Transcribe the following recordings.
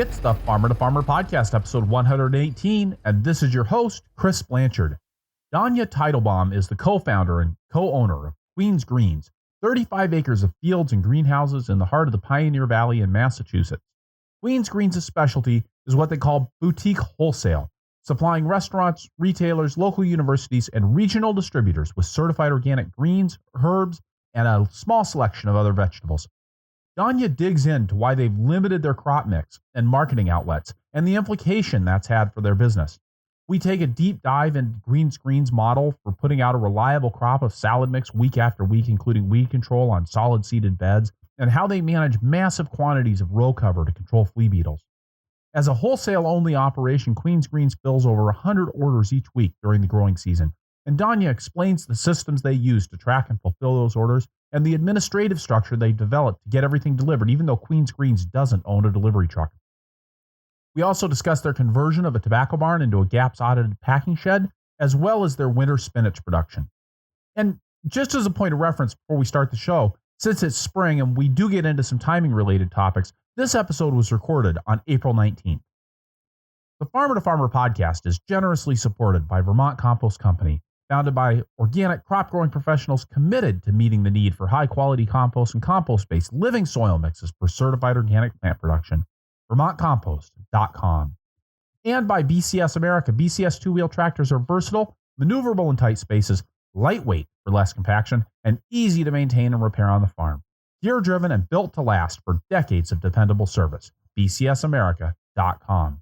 It's the Farmer to Farmer Podcast, episode 118, and this is your host, Chris Blanchard. Danya Tietelbaum is the co-founder and co-owner of Queen's Greens, 35 acres of fields and greenhouses in the heart of the Pioneer Valley in Massachusetts. Queen's Greens' specialty is what they call boutique wholesale, supplying restaurants, retailers, local universities, and regional distributors with certified organic greens, herbs, and a small selection of other vegetables. Danya digs into why they've limited their crop mix and marketing outlets and the implication that's had for their business. We take a deep dive into Queen's Greens' model for putting out a reliable crop of salad mix week after week, including weed control on solid seeded beds, and how they manage massive quantities of row cover to control flea beetles. As a wholesale-only operation, Queen's Greens fills over 100 orders each week during the growing season, and Danya explains the systems they use to track and fulfill those orders and the administrative structure they've developed to get everything delivered, even though Queen's Greens doesn't own a delivery truck. We also discuss their conversion of a tobacco barn into a GAPS-audited packing shed, as well as their winter spinach production. And just as a point of reference before we start the show, since it's spring and we do get into some timing-related topics, this episode was recorded on April 19th. The Farmer to Farmer podcast is generously supported by Vermont Compost Company, founded by organic crop-growing professionals committed to meeting the need for high-quality compost and compost-based living soil mixes for certified organic plant production, vermontcompost.com. And by BCS America. BCS two-wheel tractors are versatile, maneuverable in tight spaces, lightweight for less compaction, and easy to maintain and repair on the farm. Gear-driven and built to last for decades of dependable service, bcsamerica.com.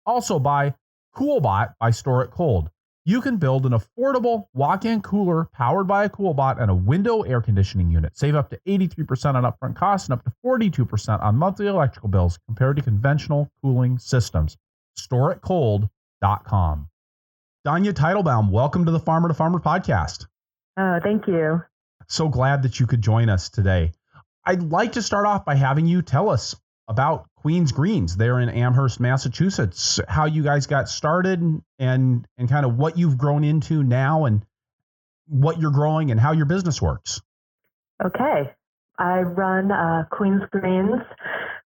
Also by CoolBot by Store It Cold. You can build an affordable walk-in cooler powered by a CoolBot and a window air conditioning unit. Save up to 83% on upfront costs and up to 42% on monthly electrical bills compared to conventional cooling systems. StoreItCold.com. Danya Tietelbaum, welcome to the Farmer to Farmer podcast. Oh, thank you. So glad that you could join us today. I'd like to start off by having you tell us about Queen's Greens there in Amherst, Massachusetts, how you guys got started and kind of what you've grown into now and what you're growing and how your business works. Okay. I run Queen's Greens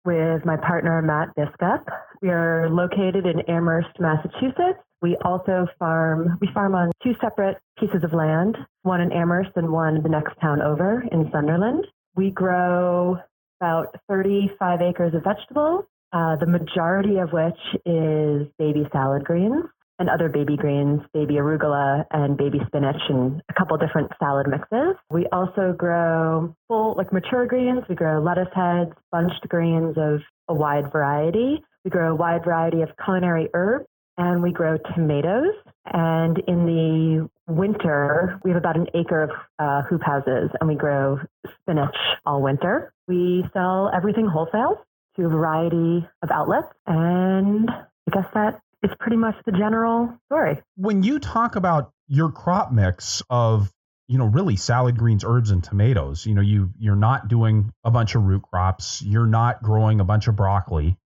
with my partner, Matt Biskup. We are located in Amherst, Massachusetts. We also farm on two separate pieces of land, one in Amherst and one in the next town over in Sunderland. We grow about 35 acres of vegetables, the majority of which is baby salad greens and other baby greens, baby arugula and baby spinach and a couple different salad mixes. We also grow mature greens. We grow lettuce heads, bunched greens of a wide variety. We grow a wide variety of culinary herbs, and we grow tomatoes. And in the winter, we have about an acre of hoop houses, and we grow spinach all winter. We sell everything wholesale to a variety of outlets, and I guess that is pretty much the general story. When you talk about your crop mix of, really salad greens, herbs, and tomatoes, you're not doing a bunch of root crops. You're not growing a bunch of broccoli.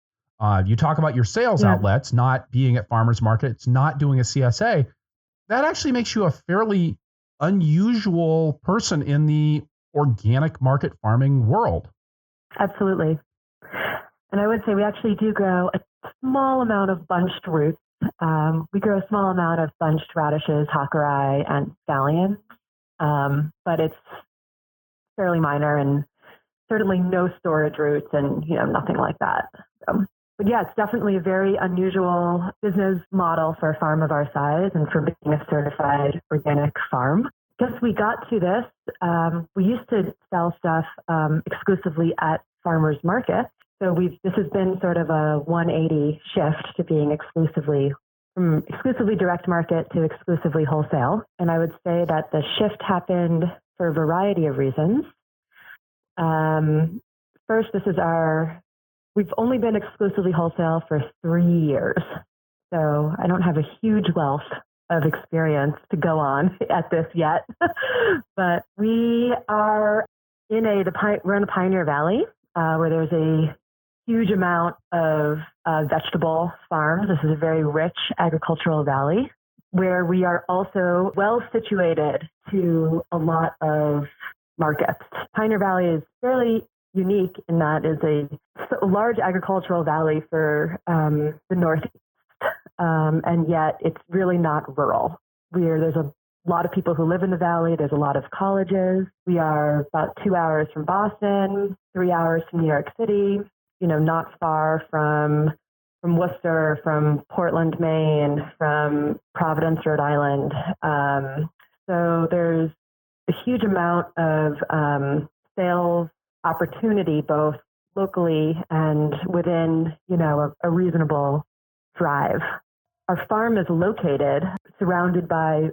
You talk about your sales outlets not being at farmers markets, not doing a CSA. That actually makes you a fairly unusual person in the organic market farming world. Absolutely. And I would say we actually do grow a small amount of bunched roots. We grow a small amount of bunched radishes, hawkeye, and scallions, but it's fairly minor and certainly no storage roots and nothing like that. But yeah, it's definitely a very unusual business model for a farm of our size and for being a certified organic farm. Because we got to this, we used to sell stuff exclusively at farmers markets. So this has been sort of a 180 shift to being exclusively direct market to exclusively wholesale. And I would say that the shift happened for a variety of reasons. First, we've only been exclusively wholesale for 3 years. So I don't have a huge wealth of experience to go on at this yet. But we are we're in the Pioneer Valley, where there's a huge amount of vegetable farms. This is a very rich agricultural valley where we are also well situated to a lot of markets. Pioneer Valley is fairly unique in that it's a large agricultural valley for the Northeast, and yet it's really not rural. There's a lot of people who live in the valley. There's a lot of colleges. We are about 2 hours from Boston, 3 hours from New York City, not far from Worcester, from Portland, Maine, from Providence, Rhode Island. So there's a huge amount of sales opportunity, both locally and within, a reasonable drive. Our farm is located surrounded by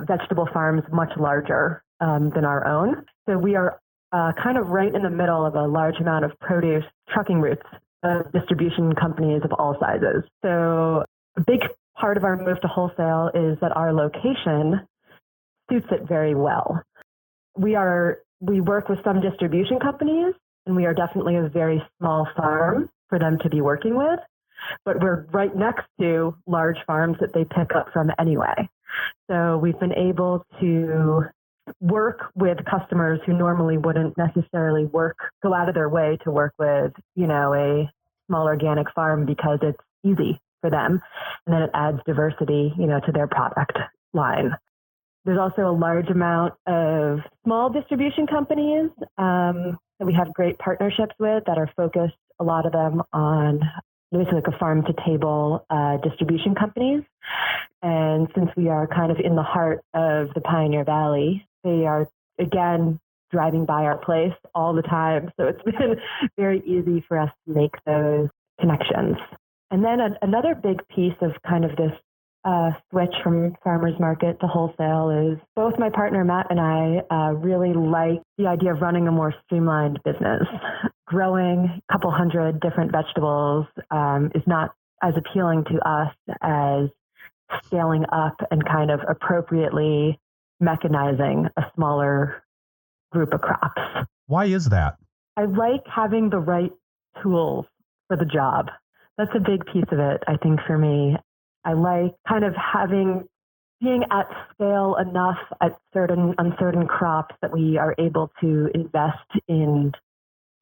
vegetable farms much larger than our own. So we are kind of right in the middle of a large amount of produce trucking routes of distribution companies of all sizes. So a big part of our move to wholesale is that our location suits it very well. We work with some distribution companies, and we are definitely a very small farm for them to be working with, but we're right next to large farms that they pick up from anyway. So we've been able to work with customers who normally wouldn't necessarily go out of their way to work with, a small organic farm because it's easy for them. And then it adds diversity, to their product line. There's also a large amount of small distribution companies that we have great partnerships with that are focused, a lot of them, on basically like a farm-to-table distribution companies. And since we are kind of in the heart of the Pioneer Valley, they are, again, driving by our place all the time. So it's been very easy for us to make those connections. And then another big piece of kind of this switch from farmers market to wholesale is both my partner Matt and I really like the idea of running a more streamlined business. Growing a couple hundred different vegetables is not as appealing to us as scaling up and kind of appropriately mechanizing a smaller group of crops. Why is that? I like having the right tools for the job. That's a big piece of it, I think, for me. I like kind of being at scale enough on certain crops that we are able to invest in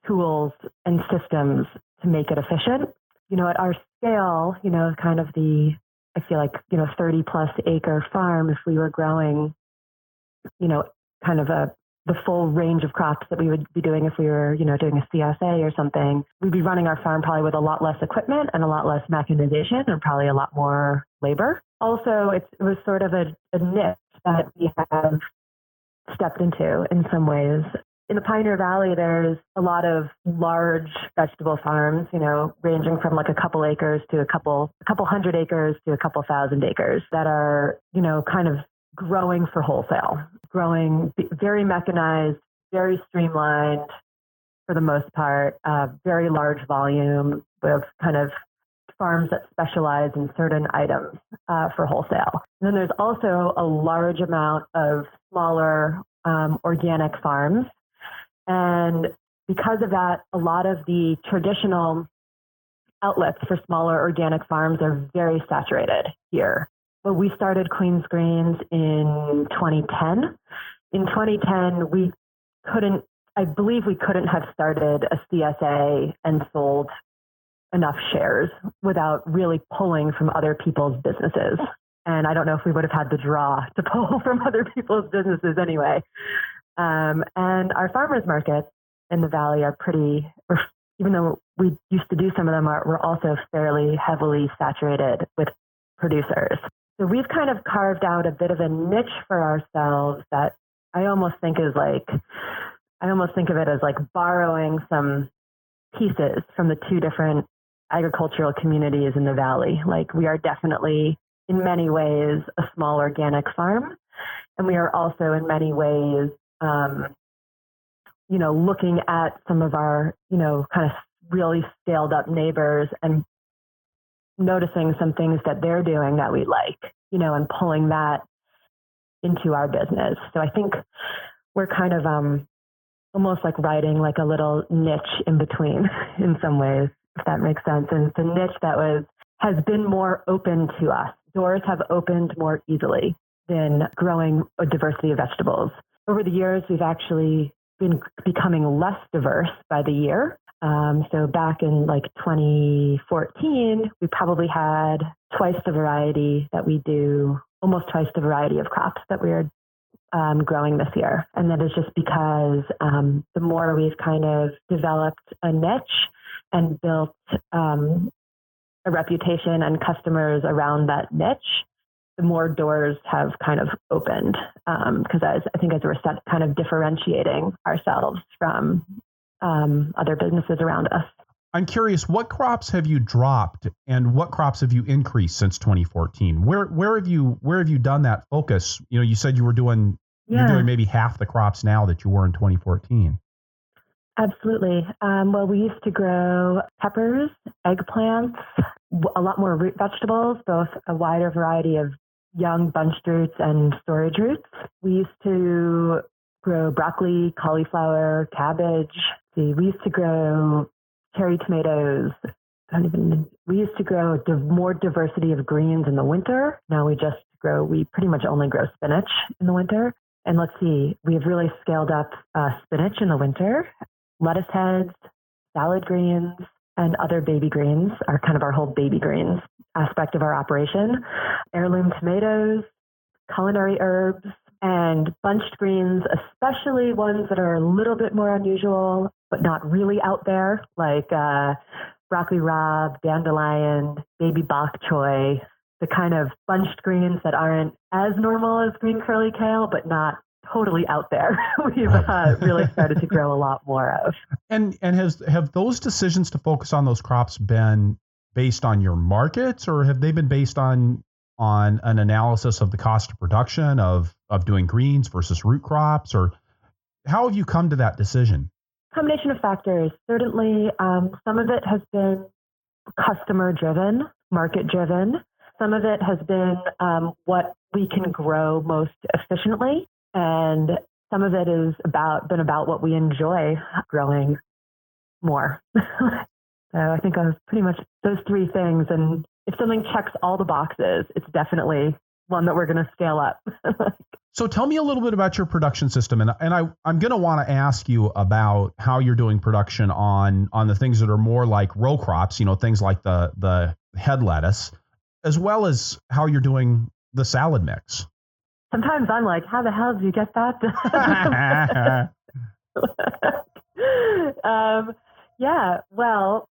tools and systems to make it efficient. At our scale, kind of I feel like, 30 plus acre farm, if we were growing, kind of the full range of crops that we would be doing if we were, doing a CSA or something, we'd be running our farm probably with a lot less equipment and a lot less mechanization and probably a lot more labor. Also, it was sort of a niche that we have stepped into in some ways. In the Pioneer Valley, there's a lot of large vegetable farms, ranging from like a couple acres to a couple hundred acres to a couple thousand acres that are, kind of growing for wholesale, growing very mechanized, very streamlined for the most part, very large volume with kind of farms that specialize in certain items for wholesale. And then there's also a large amount of smaller organic farms. And because of that, a lot of the traditional outlets for smaller organic farms are very saturated here. But we started Queen's Greens in 2010. In 2010, I believe we couldn't have started a CSA and sold enough shares without really pulling from other people's businesses. And I don't know if we would have had the draw to pull from other people's businesses anyway. And our farmers markets in the Valley are even though we used to do some of them, we're also fairly heavily saturated with producers. So we've kind of carved out a bit of a niche for ourselves that I almost think of it as like borrowing some pieces from the two different agricultural communities in the Valley. Like we are definitely in many ways a small organic farm. And we are also in many ways, looking at some of our, kind of really scaled up neighbors and noticing some things that they're doing that we like, and pulling that into our business. So I think we're kind of almost like riding like a little niche in between in some ways, if that makes sense. And it's a niche that has been more open to us. Doors have opened more easily than growing a diversity of vegetables. Over the years, we've actually been becoming less diverse by the year. So back in like 2014, we probably had twice the variety that we do, almost twice the variety of crops that we are growing this year. And that is just because the more we've kind of developed a niche and built a reputation and customers around that niche, the more doors have kind of opened. Because I think as we're kind of differentiating ourselves from other businesses around us. I'm curious, what crops have you dropped and what crops have you increased since 2014? Where have you done that focus? You know, you said you're doing maybe half the crops now that you were in 2014. Absolutely. Well, we used to grow peppers, eggplants, a lot more root vegetables, both a wider variety of young bunched roots and storage roots. We used to grow broccoli, cauliflower, cabbage. We used to grow cherry tomatoes. We used to grow more diversity of greens in the winter. Now we pretty much only grow spinach in the winter. And let's see, we've really scaled up spinach in the winter, lettuce heads, salad greens, and other baby greens are kind of our whole baby greens aspect of our operation. Heirloom tomatoes, culinary herbs, and bunched greens, especially ones that are a little bit more unusual, but not really out there, like broccoli rabe, dandelion, baby bok choy, the kind of bunched greens that aren't as normal as green curly kale, but not totally out there. We've really started to grow a lot more of. And have those decisions to focus on those crops been based on your markets, or have they been based on an analysis of the cost of production of doing greens versus root crops, or how have you come to that decision? Combination of factors. Certainly, some of it has been customer driven, market driven. Some of it has been what we can grow most efficiently, and some of it is been about what we enjoy growing more. So I think of pretty much those three things, and if something checks all the boxes, it's definitely one that we're going to scale up. So tell me a little bit about your production system, and I'm going to want to ask you about how you're doing production on the things that are more like row crops, you know, things like the head lettuce, as well as how you're doing the salad mix. Sometimes I'm like, how the hell did you get that? Yeah, well,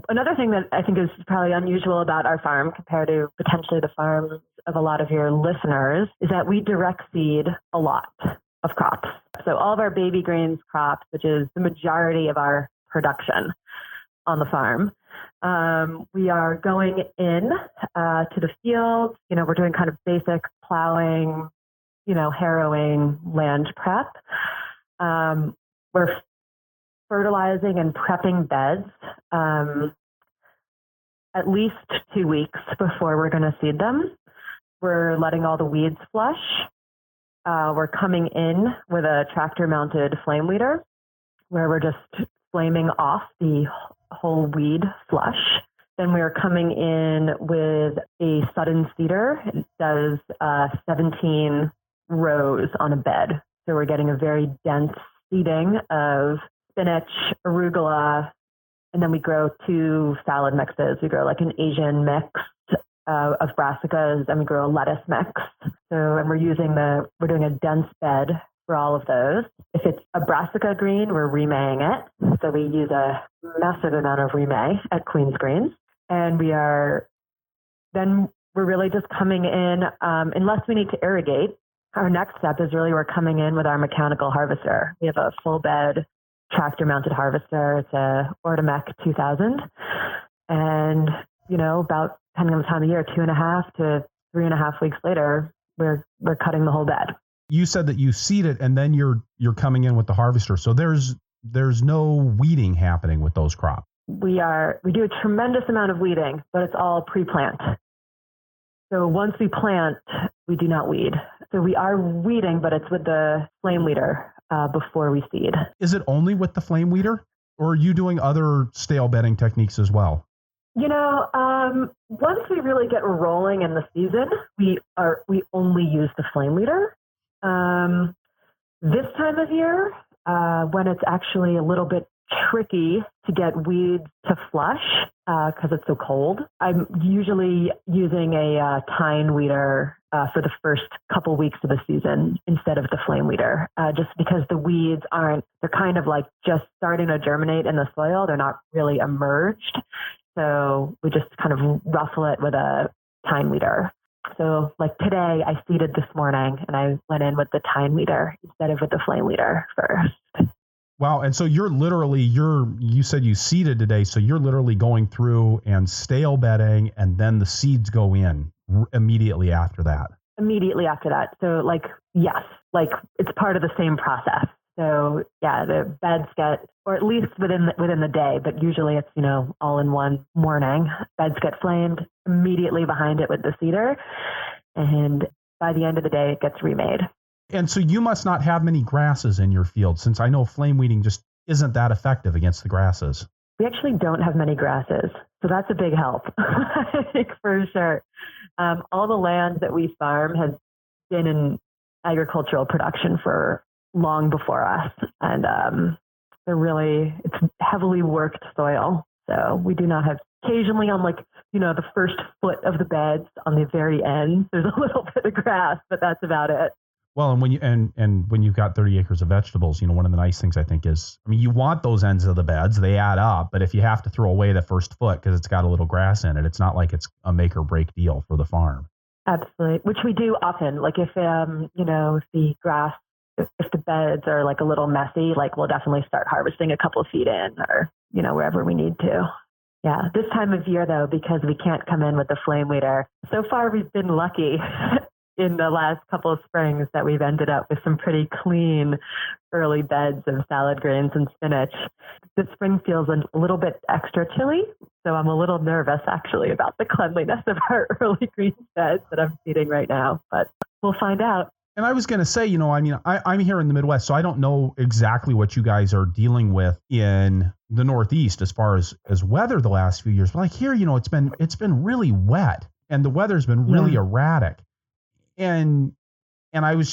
another thing that I think is probably unusual about our farm compared to potentially the farms of a lot of your listeners is that we direct seed a lot of crops. So all of our baby greens crops, which is the majority of our production on the farm, we are going in to the field. You know, we're doing kind of basic plowing, you know, harrowing, land prep. We're fertilizing and prepping beds at least 2 weeks before we're going to seed them. We're letting all the weeds flush. We're coming in with a tractor-mounted flame weeder where we're just flaming off the whole weed flush. Then we're coming in with a sudden seeder. It does 17 rows on a bed. So we're getting a very dense seeding of spinach, arugula, and then we grow 2 salad mixes. We grow like an Asian mix of brassicas, and we grow a lettuce mix. So, and we're doing a dense bed for all of those. If it's a brassica green, we're remaying it. So we use a massive amount of remay at Queen's Greens. And we're really just coming in, unless we need to irrigate. Our next step is really we're coming in with our mechanical harvester. We have a full bed tractor-mounted harvester. It's a Ortomec 2000. And, you know, about, depending on the time of year, 2.5 to 3.5 weeks later, we're cutting the whole bed. You said that you seed it and then you're coming in with the harvester. So there's no weeding happening with those crops. We do a tremendous amount of weeding, but it's all pre-plant. So once we plant, we do not weed. So we are weeding, but it's with the flame weeder before we seed. Is it only with the flame weeder, or are you doing other stale bedding techniques as well? You know, once we really get rolling in the season, we only use the flame weeder. This time of year, when it's actually a little bit tricky to get weeds to flush because it's so cold, I'm usually using a tine weeder for the first couple weeks of the season instead of the flame weeder, just because the weeds they're kind of like just starting to germinate in the soil. They're not really emerged. So we just kind of ruffle it with a tine weeder. So like today I seeded this morning and I went in with the tine weeder instead of with the flame weeder first. Wow. And so you said you seeded today. So you're literally going through and stale bedding, and then the seeds go in immediately after that. Immediately after that. So yes, it's part of the same process. So yeah, the beds get, or at least within the day, but usually it's, all in one morning, beds get flamed immediately behind it with the seeder. And by the end of the day, it gets remade. And so you must not have many grasses in your field, since I know flame weeding just isn't that effective against the grasses. We actually don't have many grasses. So that's a big help, I think, for sure. All the land that we farm has been in agricultural production for long before us. And it's heavily worked soil. So we do not have, occasionally on the first foot of the beds on the very end, there's a little bit of grass, but that's about it. Well, and when you've got 30 acres of vegetables, one of the nice things I think is, you want those ends of the beds, they add up, but if you have to throw away the first foot because it's got a little grass in it, it's not like it's a make or break deal for the farm. Absolutely. Which we do often. Like if the grass, if the beds are a little messy, we'll definitely start harvesting a couple of feet in or, wherever we need to. Yeah. This time of year though, because we can't come in with the flame weeder, so far we've been lucky in the last couple of springs that we've ended up with some pretty clean early beds of salad greens and spinach. The spring feels a little bit extra chilly, so I'm a little nervous actually about the cleanliness of our early green beds that I'm seeding right now, but we'll find out. And I was going to say, I'm here in the Midwest, so I don't know exactly what you guys are dealing with in the Northeast as far as weather the last few years. But here, it's been really wet and the weather's been really erratic. And do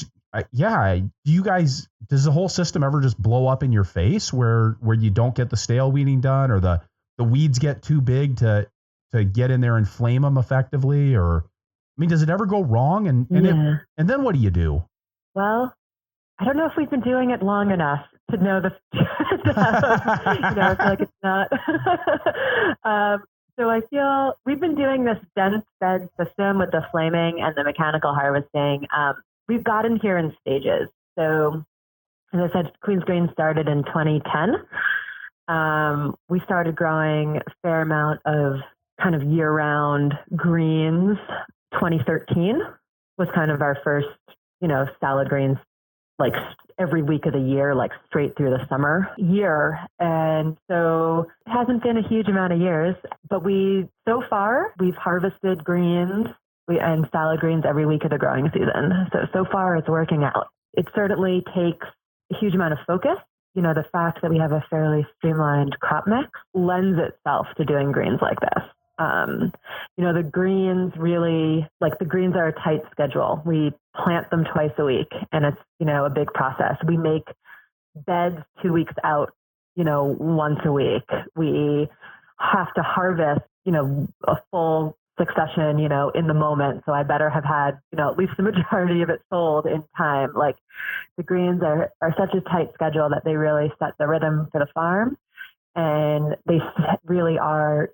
you guys, does the whole system ever just blow up in your face where you don't get the stale weeding done, or the weeds get too big to get in there and flame them effectively? Or, does it ever go wrong? And then what do you do? Well, I don't know if we've been doing it long enough to know I feel like it's not. So I feel we've been doing this dense bed system with the flaming and the mechanical harvesting. We've gotten here in stages. So as I said, Queen's Green started in 2010. We started growing a fair amount of kind of year-round greens. 2013 was kind of our first, salad greens, every week of the year, straight through the summer year. And so it hasn't been a huge amount of years, but we've harvested greens and salad greens every week of the growing season. So far it's working out. It certainly takes a huge amount of focus. The fact that we have a fairly streamlined crop mix lends itself to doing greens like this. The greens really, the greens are a tight schedule. We plant them twice a week and it's, a big process. We make beds 2 weeks out, once a week. We have to harvest, a full succession, in the moment. So I better have had, at least the majority of it sold in time. The greens are such a tight schedule that they really set the rhythm for the farm. And they really are,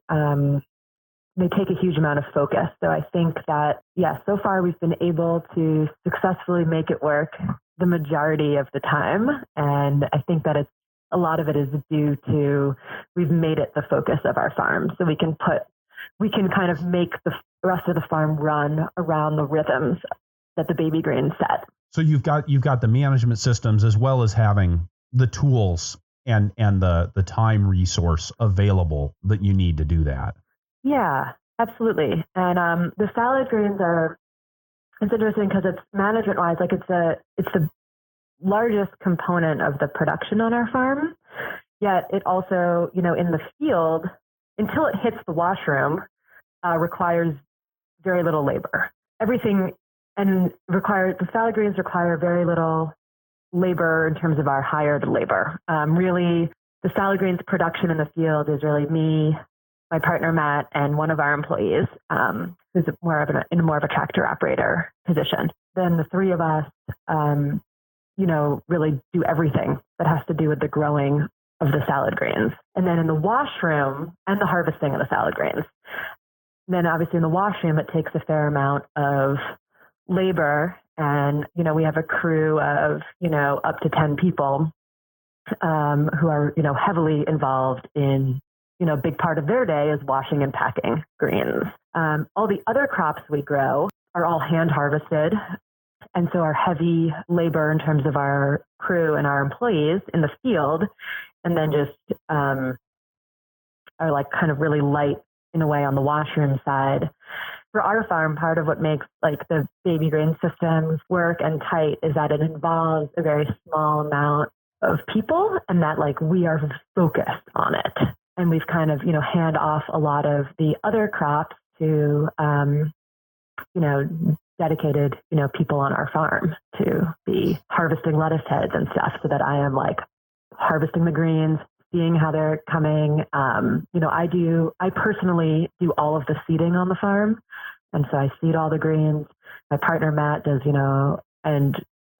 they take a huge amount of focus. So I think that, so far we've been able to successfully make it work the majority of the time. And I think that a lot of it is due to, we've made it the focus of our farm. So we can kind of make the rest of the farm run around the rhythms that the baby greens set. So you've got the management systems as well as having the tools and the time resource available that you need to do that. Yeah, absolutely. And the salad greens it's interesting because it's management wise, it's the largest component of the production on our farm. Yet it also, in the field, until it hits the washroom, requires very little labor. The salad greens require very little labor in terms of our hired labor. Really, the salad greens production in the field is really me, my partner Matt, and one of our employees, who's in more of a tractor operator position. Then the three of us, really do everything that has to do with the growing of the salad greens. And then in the washroom and the harvesting of the salad greens. Then obviously in the washroom, it takes a fair amount of labor. And, we have a crew of, up to 10 people who are, heavily involved in, a big part of their day is washing and packing greens. All the other crops we grow are all hand harvested. And so our heavy labor in terms of our crew and our employees in the field, and then just are like kind of really light in a way on the washroom side. For our farm, part of what makes like the baby grain systems work and tight is that it involves a very small amount of people, and that like we are focused on it. And we've kind of, hand off a lot of the other crops to, dedicated, people on our farm to be harvesting lettuce heads and stuff, so that I am like harvesting the greens, seeing how they're coming. I personally do all of the seeding on the farm. And so I seed all the greens. My partner, Matt, does, and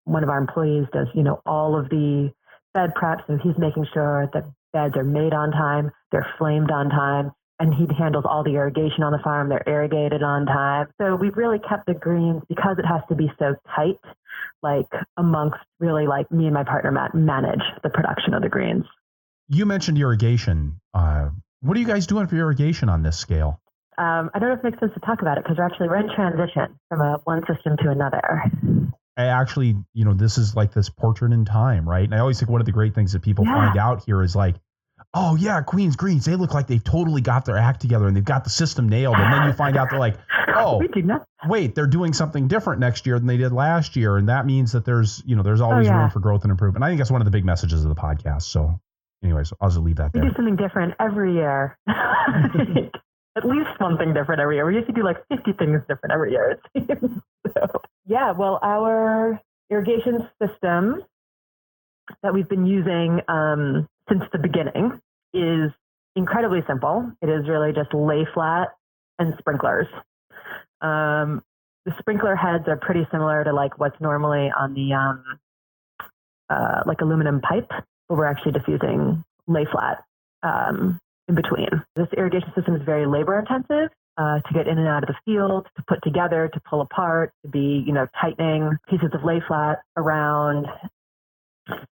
one of our employees does, all of the bed prep. So he's making sure that beds are made on time, they're flamed on time, and he handles all the irrigation on the farm. They're irrigated on time. So we've really kept the greens, because it has to be so tight, like amongst really like me and my partner, Matt, manage the production of the greens. You mentioned irrigation. What are you guys doing for irrigation on this scale? I don't know if it makes sense to talk about it, because we're in transition from one system to another. I actually, this is like this portrait in time, right? And I always think one of the great things that people find out here is like, oh yeah, Queen's Greens, they look like they've totally got their act together and they've got the system nailed. And then you find out they're like, oh, wait, they're doing something different next year than they did last year. And that means that there's always room for growth and improvement. I think that's one of the big messages of the podcast. So anyways, I'll just leave that there. We do something different every year. At least something different every year. We used to do like 50 things different every year, it seems. Well, our irrigation system that we've been using since the beginning is incredibly simple. It is really just lay flat and sprinklers. The sprinkler heads are pretty similar to like what's normally on the like aluminum pipe, but we're actually diffusing lay flat in between. This irrigation system is very labor intensive to get in and out of the field, to put together, to pull apart, to be, tightening pieces of lay flat around.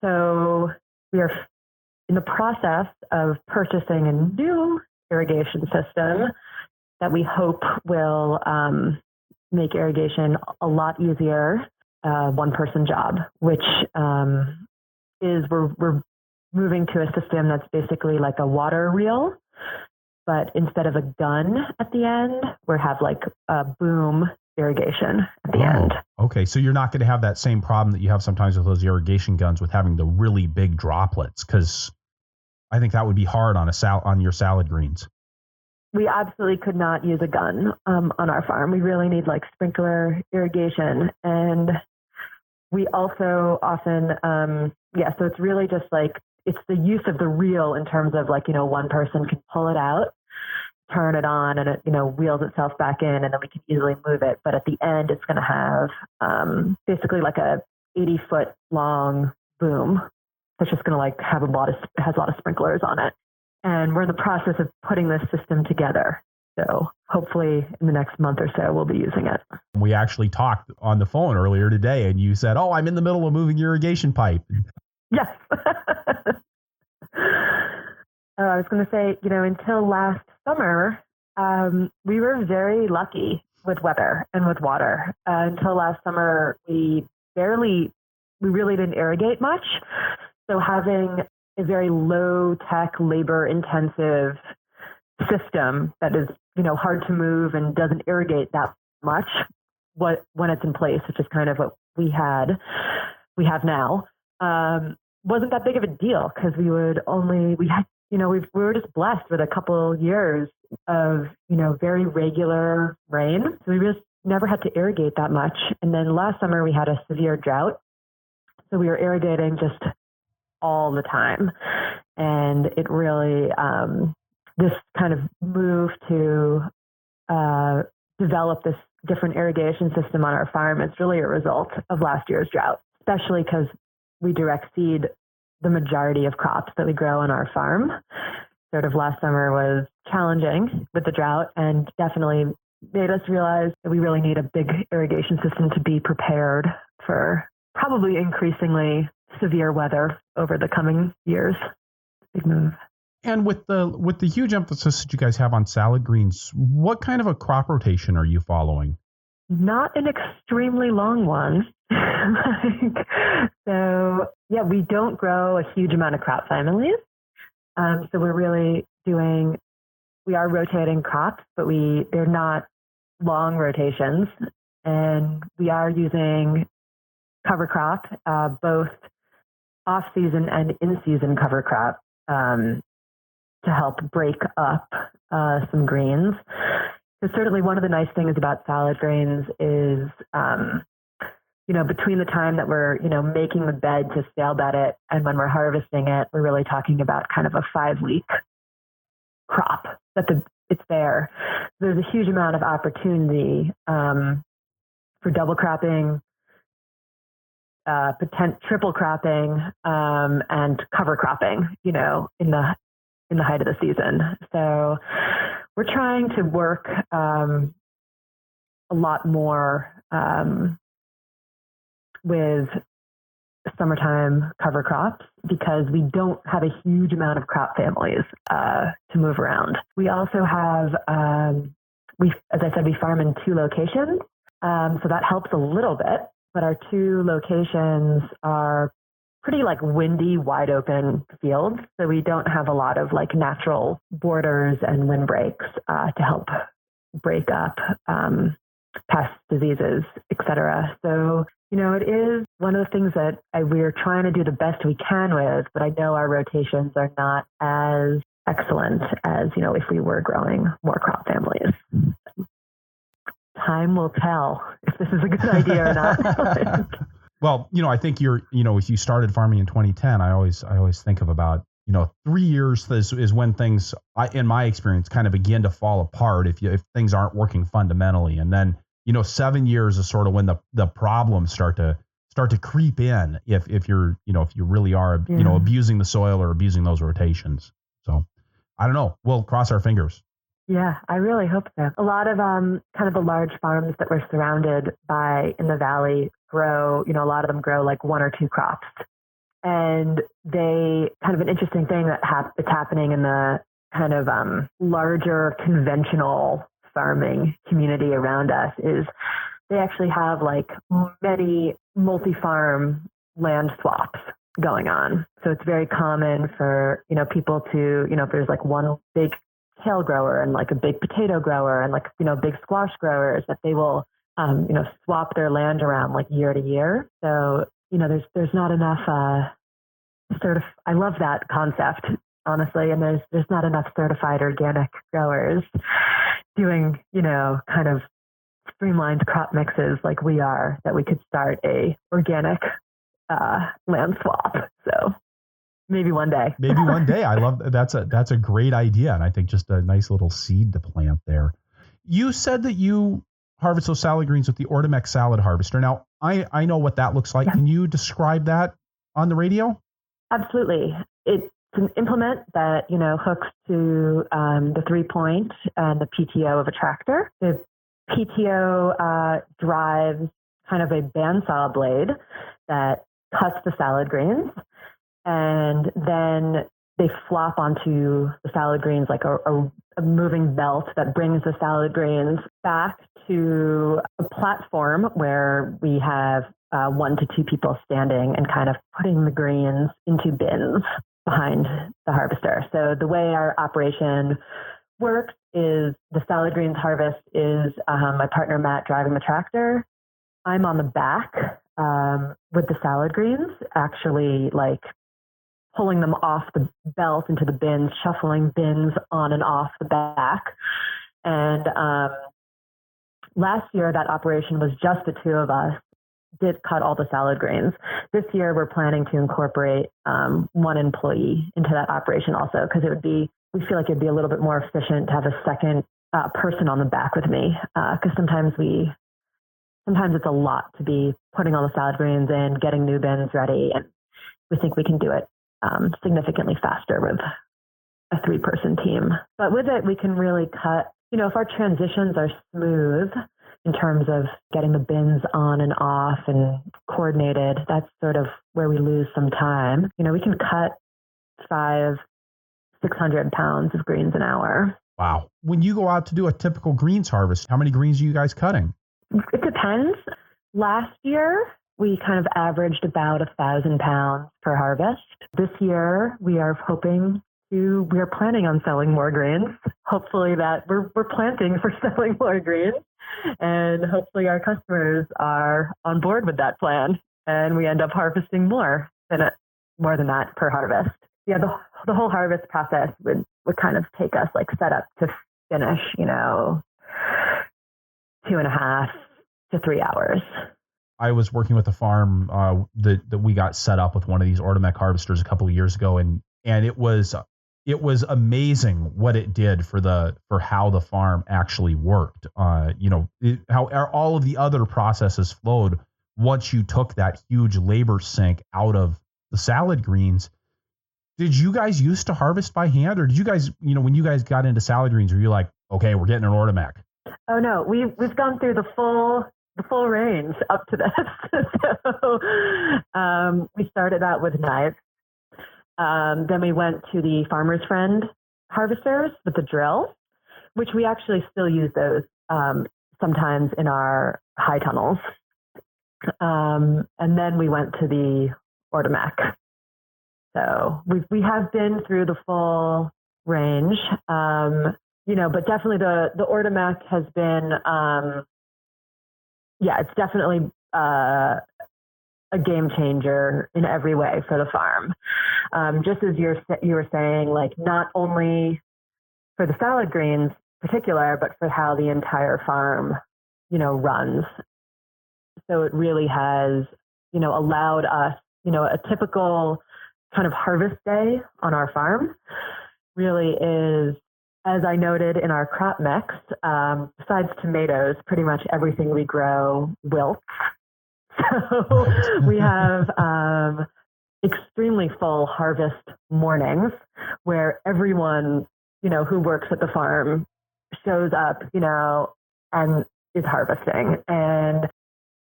So we are in the process of purchasing a new irrigation system that we hope will make irrigation a lot easier, one-person job, which is we're moving to a system that's basically like a water reel, but instead of a gun at the end, we have like a boom irrigation at the end. Okay, so you're not going to have that same problem that you have sometimes with those irrigation guns with having the really big droplets, because I think that would be hard on your salad greens. We absolutely could not use a gun on our farm. We really need like sprinkler irrigation. And we also often, so it's really just like, it's the use of the reel in terms of like, one person can pull it out, turn it on, and it, wheels itself back in, and then we can easily move it. But at the end, it's going to have basically like a 80-foot long boom. It's just going to like has a lot of sprinklers on it. And we're in the process of putting this system together. So hopefully in the next month or so, we'll be using it. We actually talked on the phone earlier today, and you said, oh, I'm in the middle of moving your irrigation pipe. Yes. I was going to say, until last summer, we were very lucky with weather and with water. Until last summer, we really didn't irrigate much. So having a very low-tech, labor-intensive system that is, hard to move and doesn't irrigate that much when it's in place, which is kind of what we have now, wasn't that big of a deal, because we were just blessed with a couple years of, very regular rain. So we just never had to irrigate that much. And then last summer we had a severe drought. So we were irrigating just all the time. And it really, this kind of move to develop this different irrigation system on our farm is really a result of last year's drought, especially because we direct seed the majority of crops that we grow on our farm. Sort of last summer was challenging with the drought and definitely made us realize that we really need a big irrigation system to be prepared for probably increasingly severe weather over the coming years. Big move. And with the huge emphasis that you guys have on salad greens, what kind of a crop rotation are you following? Not an extremely long one. So yeah, we don't grow a huge amount of crop families. So we're really we are rotating crops, but they're not long rotations. And we are using cover crop, both off-season and in-season cover crop, to help break up some greens. Because certainly one of the nice things about salad greens is, between the time that we're, making the bed to stale bed it and when we're harvesting it, we're really talking about kind of a 5-week crop that it's there. There's a huge amount of opportunity for double cropping, triple cropping, and cover cropping, in the height of the season. So we're trying to work a lot more with summertime cover crops because we don't have a huge amount of crop families to move around. We also have, as I said, we farm in 2 locations. So that helps a little bit, but our 2 locations are pretty windy, wide open fields. So we don't have a lot of natural borders and windbreaks to help break up pests, diseases, etc. So, it is one of the things that we're trying to do the best we can with, but I know our rotations are not as excellent as, if we were growing more crop families. Time will tell if this is a good idea or not. Well, I think if you started farming in 2010, I always think of about, 3 years is when things, in my experience, kind of begin to fall apart if things aren't working fundamentally. And then, 7 years is sort of when the problems start to creep in if you're, if you really are, abusing the soil or abusing those rotations. So I don't know. We'll cross our fingers. Yeah, I really hope so. A lot of kind of the large farms that we're surrounded by in the valley grow, a lot of them grow 1 or 2 crops. And they kind of an interesting thing that is happening in the kind of larger conventional farming community around us is they actually have many multi-farm land swaps going on. So it's very common for, people to, if there's one big kale grower and a big potato grower and big squash growers that they will swap their land around year to year. So there's not enough I love that concept, honestly, and there's not enough certified organic growers doing kind of streamlined crop mixes like we are, that we could start a organic land swap. So maybe one day. Maybe one day. I love that's a great idea, and I think just a nice little seed to plant there. You said that you harvest those salad greens with the Ortomex salad harvester. Now, I know what that looks like. Yeah. Can you describe that on the radio? Absolutely. It's an implement that hooks to the 3-point and the PTO of a tractor. The PTO drives kind of a bandsaw blade that cuts the salad greens, and then they flop onto the salad greens like a moving belt that brings the salad greens back to a platform where we have 1 to 2 people standing and kind of putting the greens into bins behind the harvester. So the way our operation works is the salad greens harvest is my partner Matt driving the tractor. I'm on the back with the salad greens, actually pulling them off the belt into the bins, shuffling bins on and off the back. And last year, that operation was just the 2 of us. did cut all the salad greens. This year, we're planning to incorporate one employee into that operation also, because we feel like it'd be a little bit more efficient to have a second person on the back with me, because sometimes it's a lot to be putting all the salad greens in, getting new bins ready, and we think we can do it significantly faster with a 3-person team. But with it, we can really cut, if our transitions are smooth in terms of getting the bins on and off and coordinated, that's sort of where we lose some time. We can cut 600 pounds of greens an hour. Wow. When you go out to do a typical greens harvest, how many greens are you guys cutting? It depends. Last year, we kind of averaged about 1,000 pounds per harvest. This year, we are planning on selling more greens. Hopefully that we're planting for selling more greens, and hopefully our customers are on board with that plan, and we end up harvesting more than that per harvest. Yeah, the whole harvest process would kind of take us like setup to finish, 2.5 to 3 hours. I was working with a farm that we got set up with one of these Ortomec harvesters a couple of years ago, and it was amazing what it did for how the farm actually worked. How all of the other processes flowed once you took that huge labor sink out of the salad greens. Did you guys used to harvest by hand, or did you guys, when you guys got into salad greens, were you like, okay, we're getting an Ortomec? Oh no, we've gone through the full range up to this. So we started out with knives. Then we went to the Farmer's Friend harvesters with the drill, which we actually still use those sometimes in our high tunnels. And then we went to the Ortomec. So we have been through the full range, but definitely the Ortomec has been, it's definitely a game changer in every way for the farm. Just as you were saying, like not only for the salad greens in particular, but for how the entire farm, runs. So it really has, allowed us, a typical kind of harvest day on our farm really is, as I noted in our crop mix, besides tomatoes, pretty much everything we grow wilts. So we have extremely full harvest mornings where everyone, who works at the farm shows up, and is harvesting. And,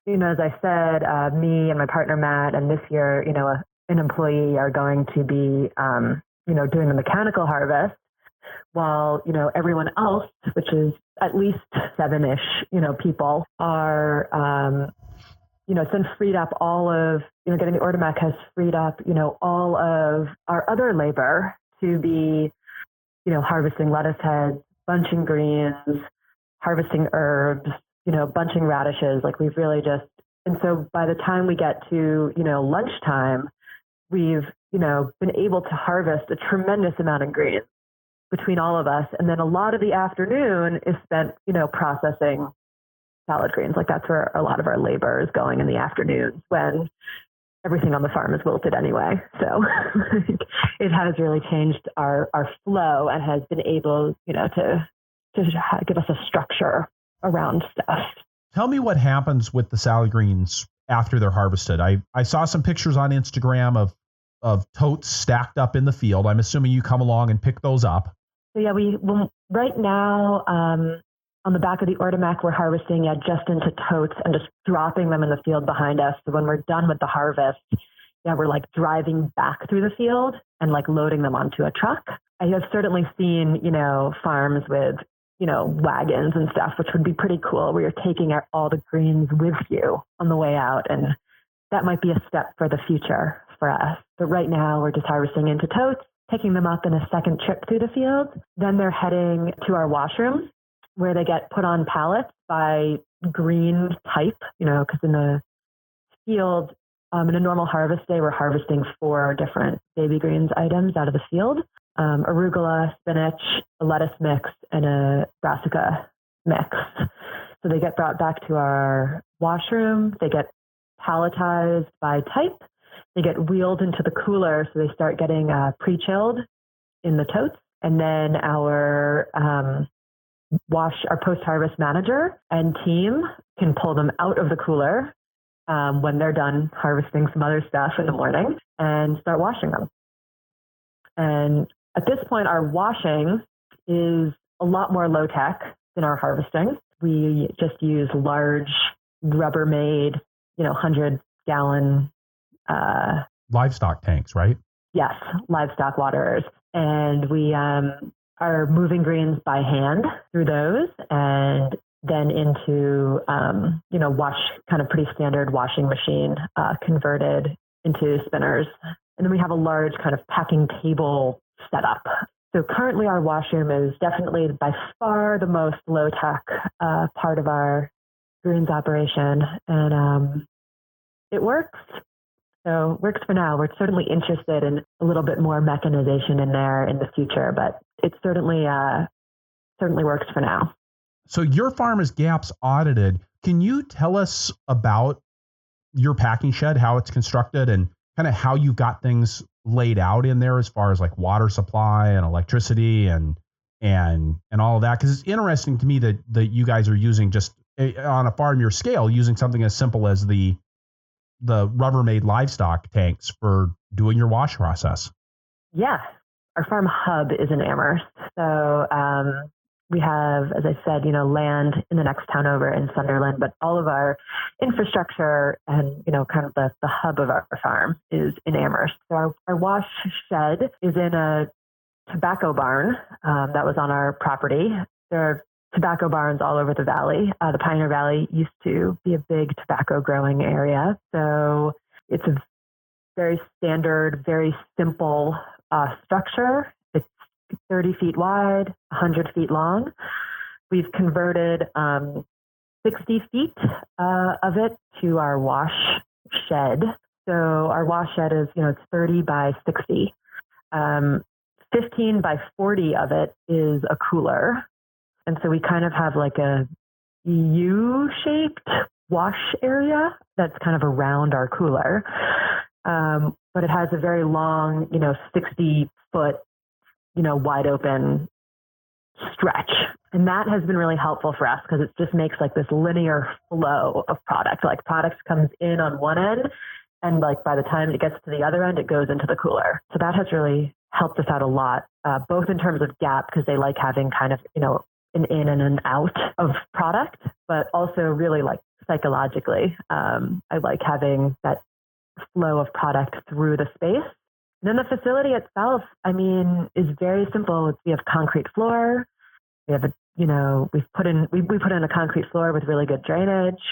as I said, me and my partner, Matt, and this year, an employee are going to be, doing the mechanical harvest while, everyone else, which is at least 7-ish, people are, it's been freed up all of, getting the Ortomec has freed up, all of our other labor to be, harvesting lettuce heads, bunching greens, harvesting herbs, bunching radishes. Like we've really and so by the time we get to, lunchtime, we've, been able to harvest a tremendous amount of greens between all of us. And then a lot of the afternoon is spent, processing salad greens. Like that's where a lot of our labor is going in the afternoons when everything on the farm is wilted anyway. So it has really changed our flow and has been able, to give us a structure around stuff. Tell me what happens with the salad greens after they're harvested. I saw some pictures on Instagram of totes stacked up in the field. I'm assuming you come along and pick those up. So yeah, right now, on the back of the Ortomec, we're harvesting just into totes and just dropping them in the field behind us. So when we're done with the harvest, we're like driving back through the field and like loading them onto a truck. I have certainly seen, farms with, wagons and stuff, which would be pretty cool, where you're taking all the greens with you on the way out. And that might be a step for the future for us. But right now we're just harvesting into totes, picking them up in a second trip through the field. Then they're heading to our washroom, where they get put on pallets by green type, because in the field, in a normal harvest day, we're harvesting 4 different baby greens items out of the field. Arugula, spinach, a lettuce mix, and a brassica mix. So they get brought back to our washroom. They get palletized by type. They get wheeled into the cooler, so they start getting pre-chilled in the totes. And then our post-harvest manager and team can pull them out of the cooler when they're done harvesting some other stuff in the morning and start washing them. And at this point, our washing is a lot more low-tech than our harvesting. We just use large Rubbermaid, 100-gallon livestock tanks, right? Yes, livestock waterers. And we are moving greens by hand through those and then into, kind of pretty standard washing machine converted into spinners. And then we have a large kind of packing table setup. So currently our washroom is definitely by far the most low-tech part of our greens operation. And it works. So it works for now. We're certainly interested in a little bit more mechanization in there in the future, but it certainly works for now. So your farm is GAPS audited. Can you tell us about your packing shed, how it's constructed, and kind of how you got things laid out in there as far as like water supply and electricity and all of that? Because it's interesting to me that you guys are using just on a farm your scale, using something as simple as the Rubbermaid livestock tanks for doing your wash process. Yeah, our farm hub is in Amherst. So we have, as I said, land in the next town over in Sunderland, but all of our infrastructure and, kind of the hub of our farm is in Amherst. So our wash shed is in a tobacco barn that was on our property. There are tobacco barns all over the valley. The Pioneer Valley used to be a big tobacco growing area. So it's a very standard, very simple structure. It's 30 feet wide, 100 feet long. We've converted 60 feet of it to our wash shed. So our wash shed is, it's 30 by 60. 15 by 40 of it is a cooler. And so we kind of have like a U-shaped wash area that's kind of around our cooler. But it has a very long, 60-foot, wide open stretch. And that has been really helpful for us because it just makes like this linear flow of product. Like product comes in on one end and like by the time it gets to the other end, it goes into the cooler. So that has really helped us out a lot, both in terms of gap because they like having kind of, an in and an out of product, but also really like psychologically, I like having that flow of product through the space. And then the facility itself, is very simple. We have concrete floor. We have we put in a concrete floor with really good drainage.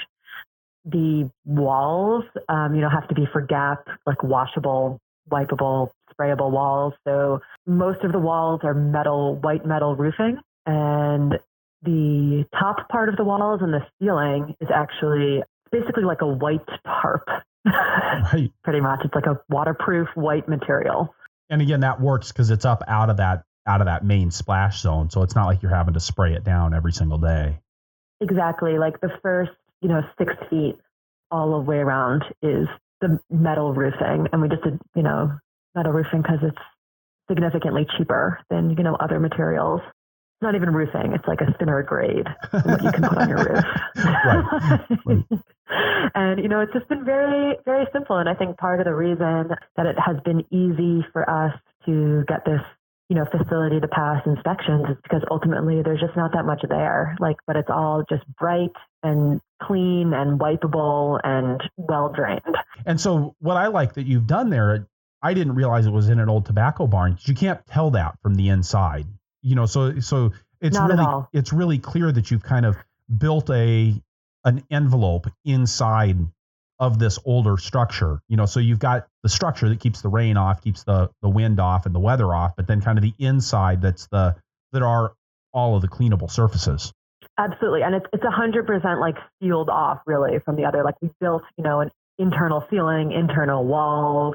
The walls, have to be for GAP, like washable, wipeable, sprayable walls. So most of the walls are white metal roofing. And the top part of the walls and the ceiling is actually basically like a white tarp. Right. Pretty much. It's like a waterproof white material. And again, that works because it's up out of that main splash zone. So it's not like you're having to spray it down every single day. Exactly. Like the first, 6 feet all the way around is the metal roofing. And we just did, metal roofing because it's significantly cheaper than, other materials. It's not even roofing. It's like a thinner grade than what you can put on your roof. Right. And, it's just been very, very simple. And I think part of the reason that it has been easy for us to get this, facility to pass inspections is because ultimately there's just not that much there. But it's all just bright and clean and wipeable and well drained. And so what I like that you've done there, I didn't realize it was in an old tobacco barn. You can't tell that from the inside. So it's really clear that you've kind of built an envelope inside of this older structure. So you've got the structure that keeps the rain off, keeps the wind off and the weather off, but then kind of the inside that are all of the cleanable surfaces. Absolutely. And it's 100% like sealed off really from the other. Like we built, an internal ceiling, internal walls,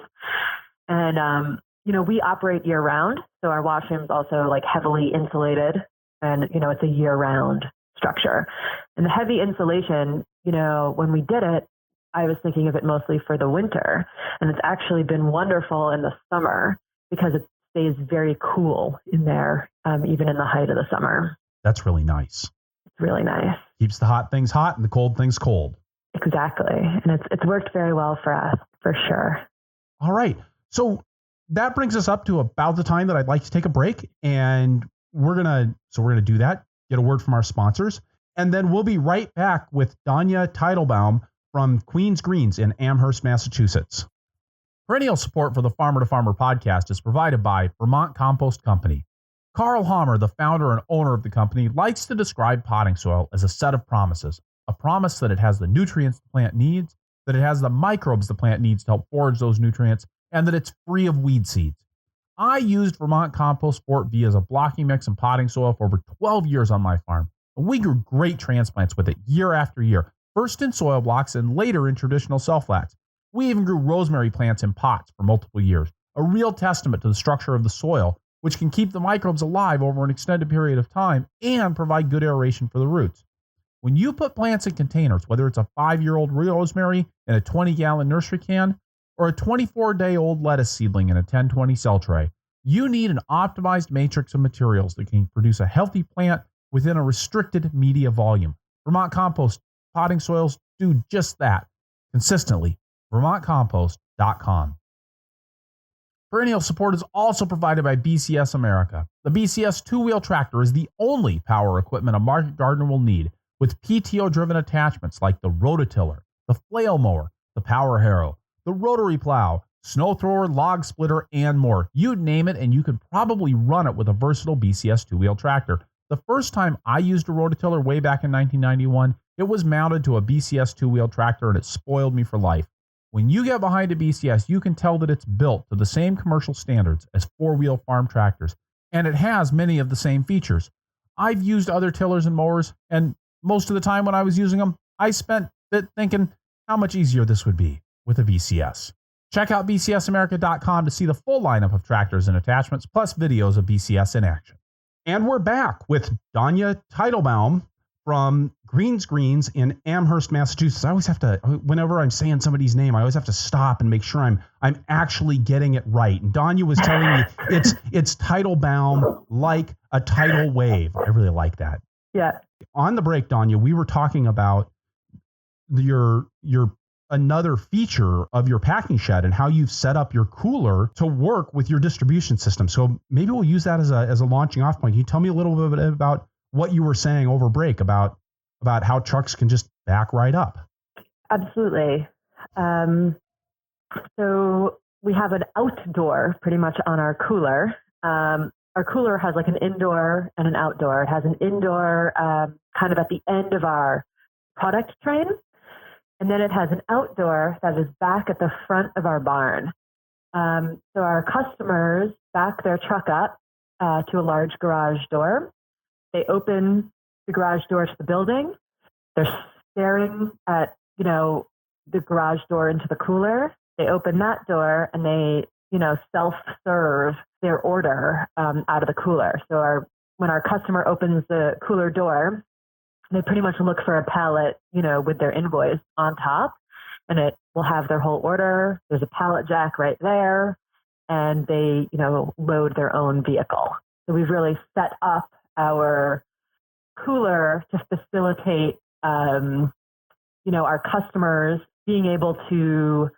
and we operate year round. So our washroom's also like heavily insulated and, it's a year round structure. And the heavy insulation, when we did it, I was thinking of it mostly for the winter. And it's actually been wonderful in the summer because it stays very cool in there, even in the height of the summer. That's really nice. It's really nice. Keeps the hot things hot and the cold things cold. Exactly. And it's worked very well for us, for sure. All right. So that brings us up to about the time that I'd like to take a break. And we're going to do that, get a word from our sponsors. And then we'll be right back with Danya Tietelbaum from Queens Greens in Amherst, Massachusetts. Perennial support for the Farmer to Farmer podcast is provided by Vermont Compost Company. Carl Hammer, the founder and owner of the company, likes to describe potting soil as a set of promises. A promise that it has the nutrients the plant needs, that it has the microbes the plant needs to help forage those nutrients, and that it's free of weed seeds. I used Vermont Compost Sport V as a blocking mix and potting soil for over 12 years on my farm. And we grew great transplants with it year after year, first in soil blocks and later in traditional cell-flats. We even grew rosemary plants in pots for multiple years, a real testament to the structure of the soil, which can keep the microbes alive over an extended period of time and provide good aeration for the roots. When you put plants in containers, whether it's a 5-year-old rosemary in a 20-gallon nursery can or a 24-day-old lettuce seedling in a 10-20 cell tray, you need an optimized matrix of materials that can produce a healthy plant within a restricted media volume. Vermont Compost potting soils do just that consistently. VermontCompost.com. Perennial support is also provided by BCS America. The BCS two-wheel tractor is the only power equipment a market gardener will need, with PTO-driven attachments like the rototiller, the flail mower, the power harrow, the rotary plow, snow thrower, log splitter, and more. You name it, and you could probably run it with a versatile BCS two-wheel tractor. The first time I used a rototiller way back in 1991, it was mounted to a BCS two-wheel tractor, and it spoiled me for life. When you get behind a BCS, you can tell that it's built to the same commercial standards as four-wheel farm tractors, and it has many of the same features. I've used other tillers and mowers, and most of the time when I was using them, I spent it thinking how much easier this would be with a BCS. Check out bcsamerica.com to see the full lineup of tractors and attachments, plus videos of BCS in action. And we're back with Danya Tietelbaum from Greens in Amherst, Massachusetts. I always have to, whenever I'm saying somebody's name, I always have to stop and make sure I'm actually getting it right. And Danya was telling me it's Teitelbaum, like a tidal wave. I really like that. Yeah. On the break, Danya, we were talking about your another feature of your packing shed and how you've set up your cooler to work with your distribution system. So maybe we'll use that as a launching off point. Can you tell me a little bit about what you were saying over break about how trucks can just back right up? Absolutely. So we have an outdoor pretty much on our cooler. Our cooler has like an indoor and an outdoor. It has an indoor kind of at the end of our product train. And then it has an outdoor that is back at the front of our barn. So our customers back their truck up to a large garage door. They open the garage door to the building. They're staring at, the garage door into the cooler. They open that door and they, self-serve their order out of the cooler. So when our customer opens the cooler door, they pretty much look for a pallet, with their invoice on top, and it will have their whole order. There's a pallet jack right there, and they, load their own vehicle. So we've really set up our cooler to facilitate, our customers being able to,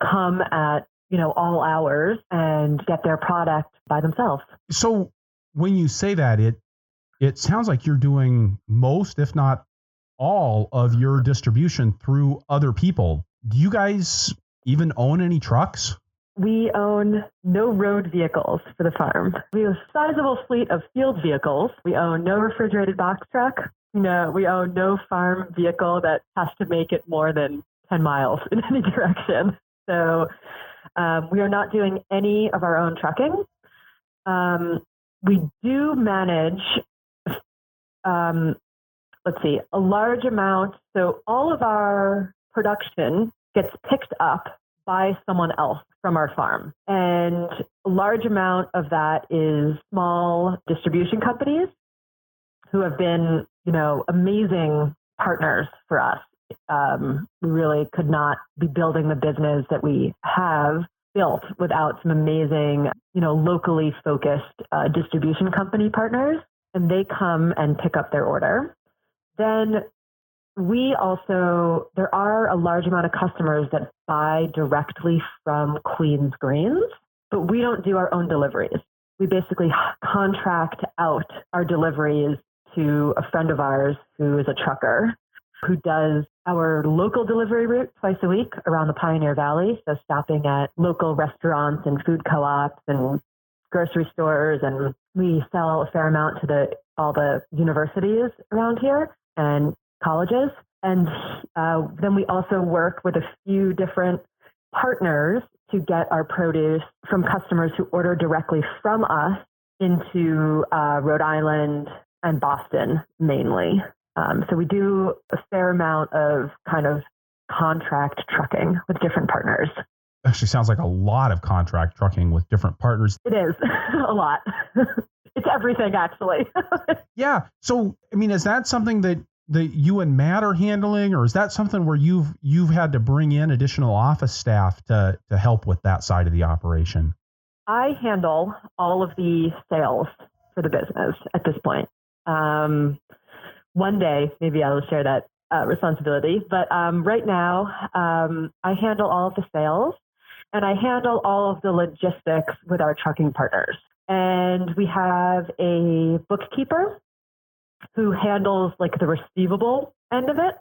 come at, all hours and get their product by themselves. So when you say that, it sounds like you're doing most, if not all, of your distribution through other people. Do you guys even own any trucks? We own no road vehicles for the farm. We have a sizable fleet of field vehicles. We own no refrigerated box truck. No, we own no farm vehicle that has to make it more than 10 miles in any direction. So we are not doing any of our own trucking. We do manage, a large amount. So all of our production gets picked up by someone else from our farm. And a large amount of that is small distribution companies who have been, amazing partners for us We really could not be building the business that we have built without some amazing, locally focused distribution company partners, and they come and pick up their order. Then there are a large amount of customers that buy directly from Queen's Greens, but we don't do our own deliveries. We basically contract out our deliveries to a friend of ours who is a trucker who does our local delivery route twice a week around the Pioneer Valley. So stopping at local restaurants and food co-ops and grocery stores. And we sell a fair amount to all the universities around here and colleges. And then we also work with a few different partners to get our produce from customers who order directly from us into Rhode Island and Boston mainly. So we do a fair amount of kind of contract trucking with different partners. Actually sounds like a lot of contract trucking with different partners. It is a lot. It's everything, actually. Yeah. So, is that something that you and Matt are handling, or is that something where you've had to bring in additional office staff to help with that side of the operation? I handle all of the sales for the business at this point. One day, maybe I will share that responsibility. But right now, I handle all of the sales, and I handle all of the logistics with our trucking partners. And we have a bookkeeper who handles like the receivable end of it.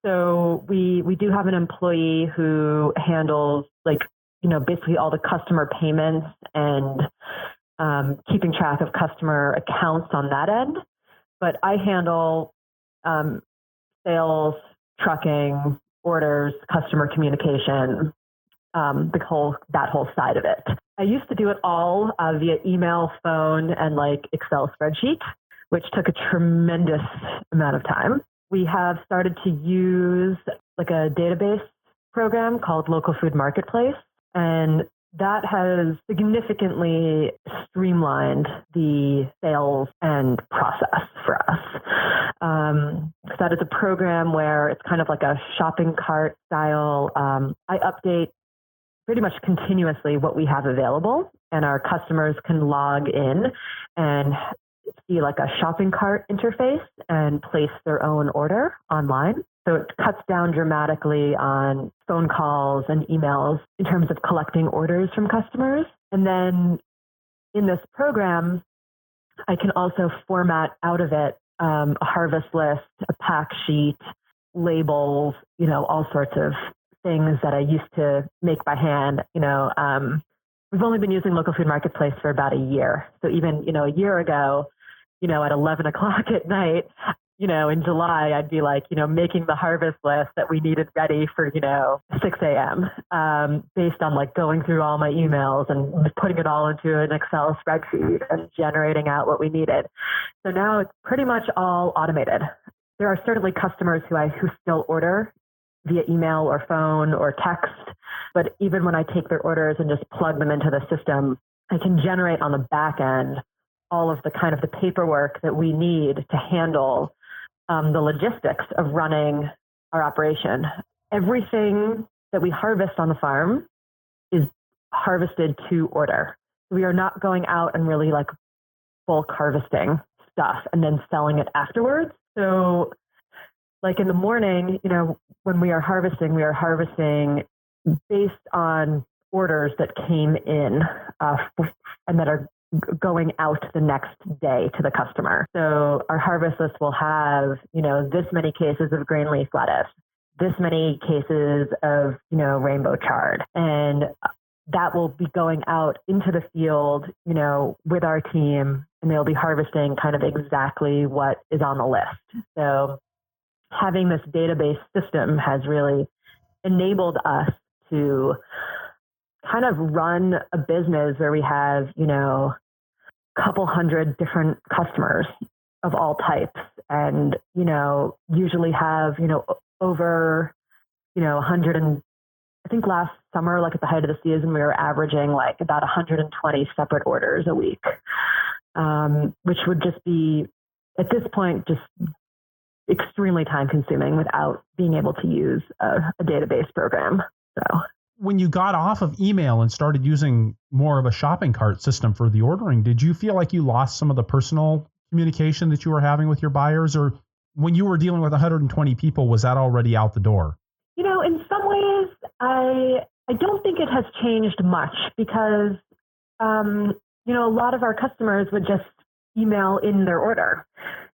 So we do have an employee who handles basically all the customer payments and keeping track of customer accounts on that end. But I handle sales, trucking, orders, customer communication, that whole side of it. I used to do it all via email, phone, and Excel spreadsheet, which took a tremendous amount of time. We have started to use a database program called Local Food Marketplace, and that has significantly streamlined the sales and process for us. So that is a program where it's kind of like a shopping cart style. I update pretty much continuously what we have available, and our customers can log in and see a shopping cart interface and place their own order online. So it cuts down dramatically on phone calls and emails in terms of collecting orders from customers. And then in this program, I can also format out of it a harvest list, a pack sheet, labels, all sorts of things that I used to make by hand. We've only been using Local Food Marketplace for about a year. So even, a year ago, at 11 o'clock at night, in July, I'd be making the harvest list that we needed ready for, 6 a.m. Based on going through all my emails and putting it all into an Excel spreadsheet and generating out what we needed. So now it's pretty much all automated. There are certainly customers who still order via email or phone or text, but even when I take their orders and just plug them into the system, I can generate on the back end all of the kind of the paperwork that we need to handle the logistics of running our operation. Everything that we harvest on the farm is harvested to order. We are not going out and really bulk harvesting stuff and then selling it afterwards. So in the morning, when we are harvesting based on orders that came in and that are going out the next day to the customer. So our harvest list will have, this many cases of green leaf lettuce, this many cases of, rainbow chard. And that will be going out into the field, with our team, and they'll be harvesting kind of exactly what is on the list. So having this database system has really enabled us to kind of run a business where we have, a couple hundred different customers of all types, and, usually have, over, 100 and I think last summer, at the height of the season, we were averaging about 120 separate orders a week, which would just be, at this point, just extremely time consuming without being able to use a database program. So when you got off of email and started using more of a shopping cart system for the ordering, did you feel like you lost some of the personal communication that you were having with your buyers? Or when you were dealing with 120 people, was that already out the door? In some ways, I don't think it has changed much because, a lot of our customers would just email in their order.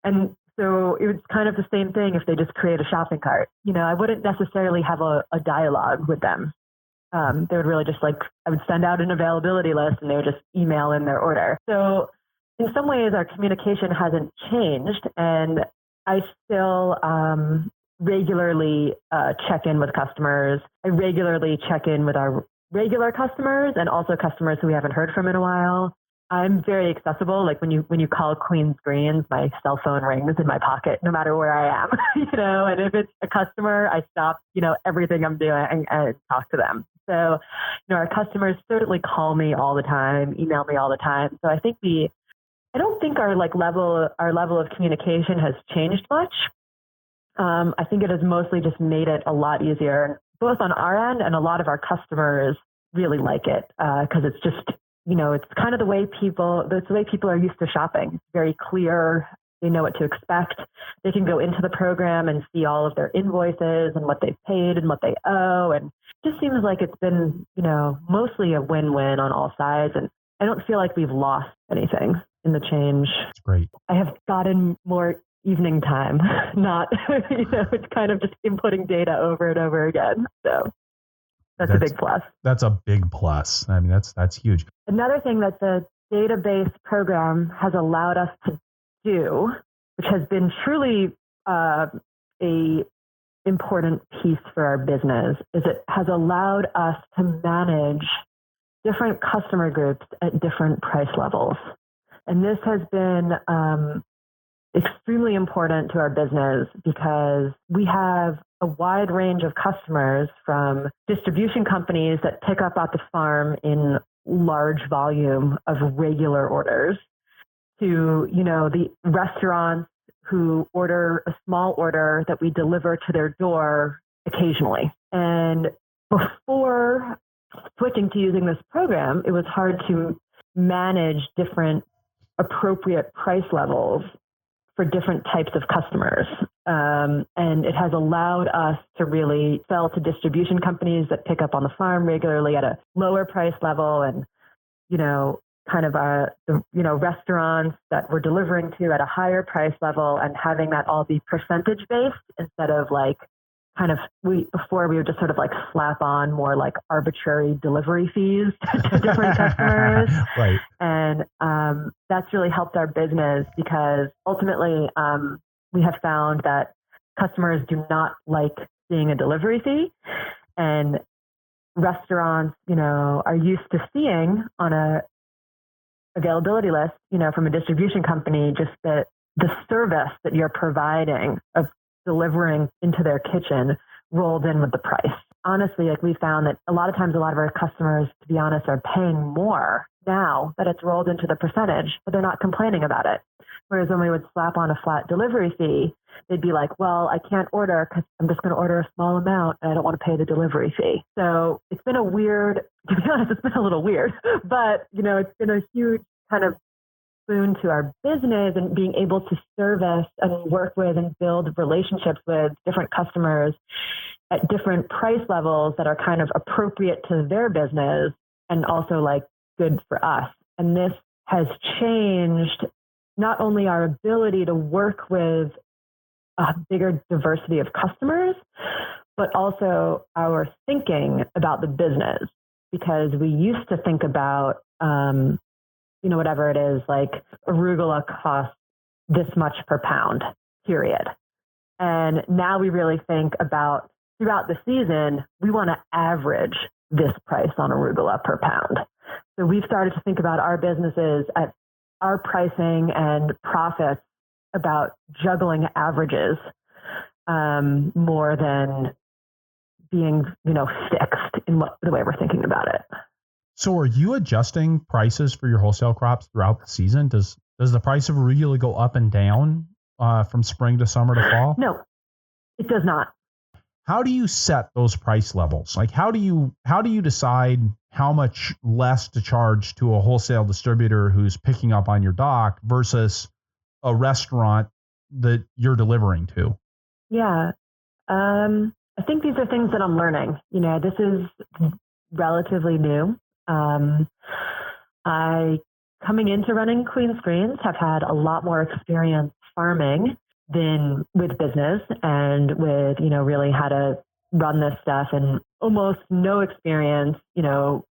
And so it was kind of the same thing if they just create a shopping cart. I wouldn't necessarily have a dialogue with them. They would really just I would send out an availability list and they would just email in their order. So in some ways, our communication hasn't changed. And I still regularly check in with customers. I regularly check in with our regular customers and also customers who we haven't heard from in a while. I'm very accessible. Like when you call Queen's Greens, my cell phone rings in my pocket, no matter where I am, and if it's a customer, I stop, everything I'm doing and talk to them. So, our customers certainly call me all the time, email me all the time. So I think I don't think our level of communication has changed much. I think it has mostly just made it a lot easier, both on our end and a lot of our customers really like it because it's just, it's kind of the way people are used to shopping. It's very clear. They know what to expect. They can go into the program and see all of their invoices and what they've paid and what they owe. And it just seems like it's been, mostly a win-win on all sides. And I don't feel like we've lost anything in the change. That's great. I have gotten more evening time, not, it's kind of just inputting data over and over again. So that's a big plus. That's a big plus. I mean, that's huge. Another thing that the database program has allowed us to do, which has been truly a important piece for our business, is it has allowed us to manage different customer groups at different price levels. And this has been extremely important to our business because we have a wide range of customers, from distribution companies that pick up at the farm in large volume of regular orders to, the restaurants who order a small order that we deliver to their door occasionally. And before switching to using this program, it was hard to manage different appropriate price levels for different types of customers. And it has allowed us to really sell to distribution companies that pick up on the farm regularly at a lower price level, and, restaurants that we're delivering to at a higher price level, and having that all be percentage based instead of before we would just sort of slap on more arbitrary delivery fees to different customers. Right. And that's really helped our business because ultimately we have found that customers do not like seeing a delivery fee, and restaurants, are used to seeing on a availability list, from a distribution company, just the service that you're providing of delivering into their kitchen rolled in with the price. Honestly, we found that a lot of times, a lot of our customers, to be honest, are paying more now that it's rolled into the percentage, but they're not complaining about it. Whereas when we would slap on a flat delivery fee, they'd be like, well, I can't order because I'm just going to order a small amount and I don't want to pay the delivery fee. So it's been to be honest, it's been a little weird, but, it's been a huge kind of boon to our business, and being able to service and work with and build relationships with different customers at different price levels that are kind of appropriate to their business and also good for us. And this has changed not only our ability to work with a bigger diversity of customers, but also our thinking about the business, because we used to think about, whatever it is, arugula costs this much per pound, period. And now we really think about, throughout the season, we want to average this price on arugula per pound. So we've started to think about our businesses at our pricing and profits about juggling averages more than being, fixed in the way we're thinking about it. So are you adjusting prices for your wholesale crops throughout the season? Does the price of arugula go up and down from spring to summer to fall? No, it does not. How do you set those price levels? Like how do you decide how much less to charge to a wholesale distributor who's picking up on your dock versus a restaurant that you're delivering to? Yeah. I think these are things that I'm learning. This is relatively new. I, coming into running Queen Screens, have had a lot more experience farming than with business and with, really how to run this stuff, and almost no experience,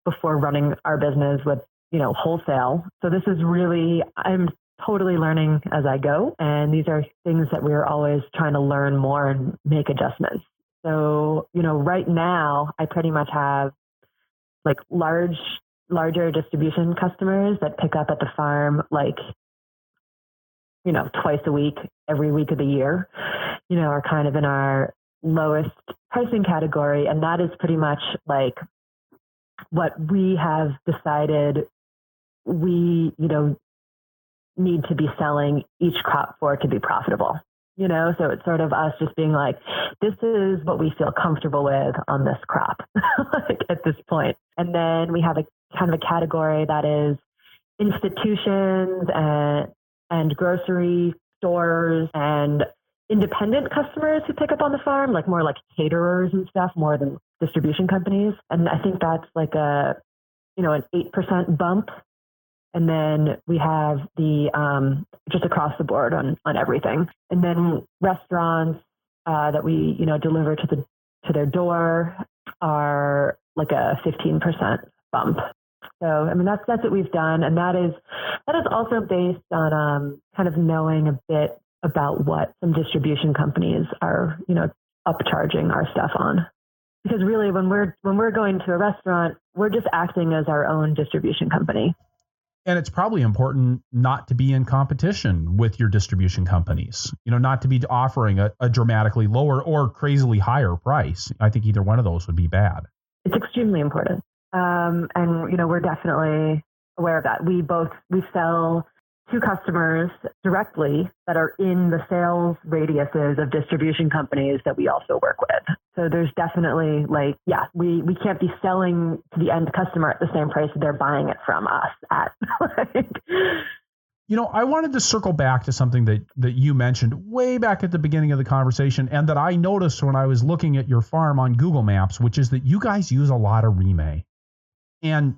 before running our business with, wholesale. So this is really, I'm totally learning as I go. And these are things that we're always trying to learn more and make adjustments. So, right now I pretty much have like larger distribution customers that pick up at the farm, like, twice a week, every week of the year, are kind of in our lowest pricing category. And that is pretty much like what we have decided we, need to be selling each crop for to be profitable. So it's sort of us just being like, this is what we feel comfortable with on this crop like at this point. And then we have a kind of a category that is institutions and grocery stores and independent customers who pick up on the farm, like more like caterers and stuff, more than distribution companies. And I think that's like an 8% bump. And then we have the just across the board on everything. And then restaurants that we deliver to their door are like a 15% bump. So I mean that's what we've done, and that is also based on kind of knowing a bit about what some distribution companies are upcharging our stuff on. Because really, when we're going to a restaurant, we're just acting as our own distribution company. And it's probably important not to be in competition with your distribution companies, not to be offering a dramatically lower or crazily higher price. I think either one of those would be bad. It's extremely important. And, we're definitely aware of that. We sell to customers directly that are in the sales radiuses of distribution companies that we also work with. So there's definitely we can't be selling to the end customer at the same price that they're buying it from us at. I wanted to circle back to something that you mentioned way back at the beginning of the conversation, and that I noticed when I was looking at your farm on Google Maps, which is that you guys use a lot of remay. And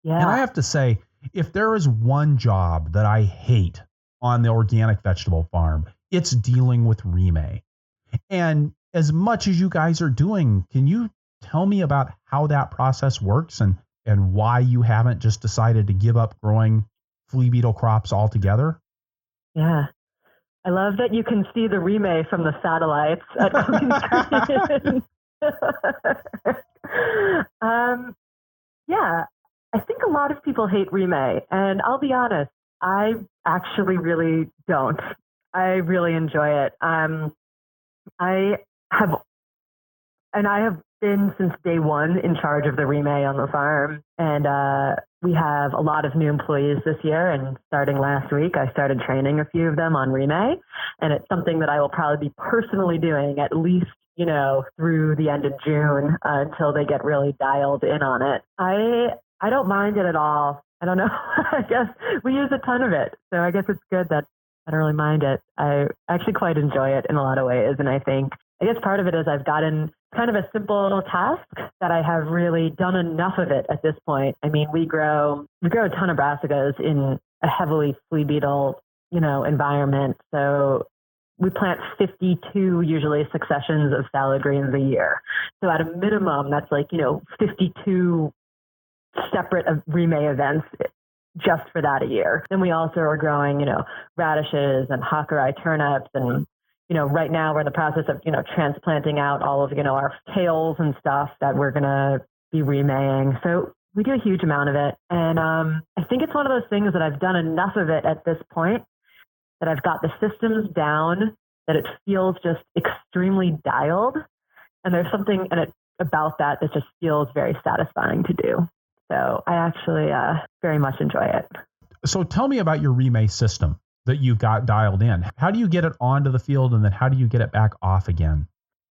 I have to say, if there is one job that I hate on the organic vegetable farm, it's dealing with remay. And as much as you guys are doing, can you tell me about how that process works and why you haven't just decided to give up growing flea beetle crops altogether? Yeah. I love that you can see the remay from the satellites at Queen's Yeah. I think a lot of people hate remay, and I'll be honest, I actually really don't. I really enjoy it. I have been since day one in charge of the remay on the farm, and we have a lot of new employees this year, and starting last week, I started training a few of them on remay, and it's something that I will probably be personally doing at least through the end of June until they get really dialed in on it. I don't mind it at all. I don't know. I guess we use a ton of it. So I guess it's good that I don't really mind it. I actually quite enjoy it in a lot of ways. And I guess part of it is I've gotten kind of a simple task that I have really done enough of it at this point. I mean, we grow a ton of brassicas in a heavily flea beetle, environment. So we plant 52 usually successions of salad greens a year. So at a minimum, that's 52 separate remay events just for that a year. Then we also are growing, radishes and Hawkeye turnips. And, right now we're in the process of, transplanting out all of, our kales and stuff that we're going to be remaying. So we do a huge amount of it. And I think it's one of those things that I've done enough of it at this point that I've got the systems down, that it feels just extremely dialed. And there's something about that just feels very satisfying to do. So I actually very much enjoy it. So tell me about your remay system that you've got dialed in. How do you get it onto the field, and then how do you get it back off again?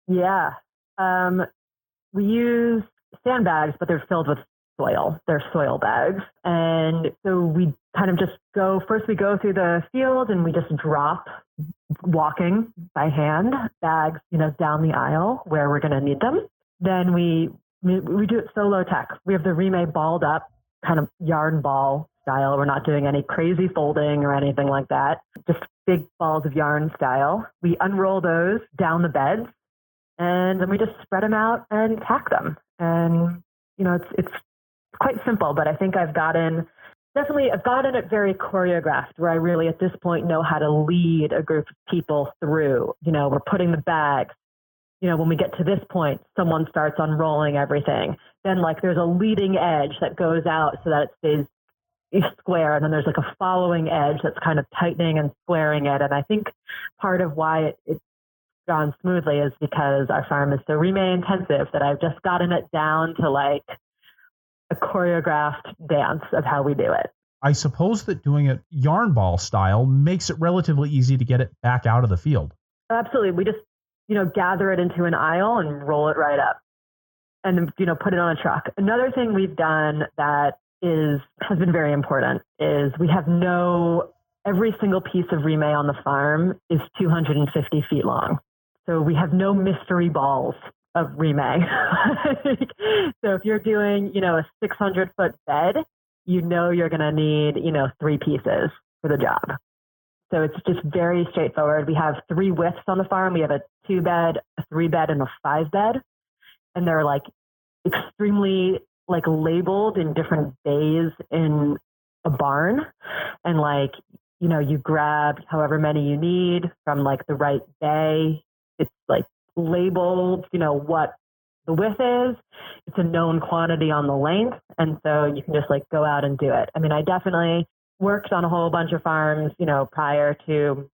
Yeah. We use sandbags, but they're filled with soil. They're soil bags. And so we kind of just we go through the field and we just drop, walking by hand, bags, down the aisle where we're going to need them. Then we do it so low tech. We have the remay balled up, kind of yarn ball style. We're not doing any crazy folding or anything like that. Just big balls of yarn style. We unroll those down the beds, and then we just spread them out and tack them. And, it's quite simple, but I think I've gotten it very choreographed, where I really at this point know how to lead a group of people through. We're putting the bags. When we get to this point, someone starts unrolling everything. Then there's a leading edge that goes out so that it stays square. And then there's a following edge that's kind of tightening and squaring it. And I think part of why it's gone smoothly is because our farm is so remay intensive that I've just gotten it down to a choreographed dance of how we do it. I suppose that doing it yarn ball style makes it relatively easy to get it back out of the field. Absolutely. We just, gather it into an aisle and roll it right up and, put it on a truck. Another thing we've done that has been very important is we have every single piece of remay on the farm is 250 feet long. So we have no mystery balls of remay. So if you're doing, a 600-foot bed, you're going to need, 3 pieces for the job. So it's just very straightforward. We have 3 widths on the farm. We have a 2-bed, a 3-bed, and a 5-bed. And they're extremely labeled in different bays in a barn. And you grab however many you need from the right bay. It's labeled, what the width is. It's a known quantity on the length. And so you can just go out and do it. I mean, I definitely worked on a whole bunch of farms, prior to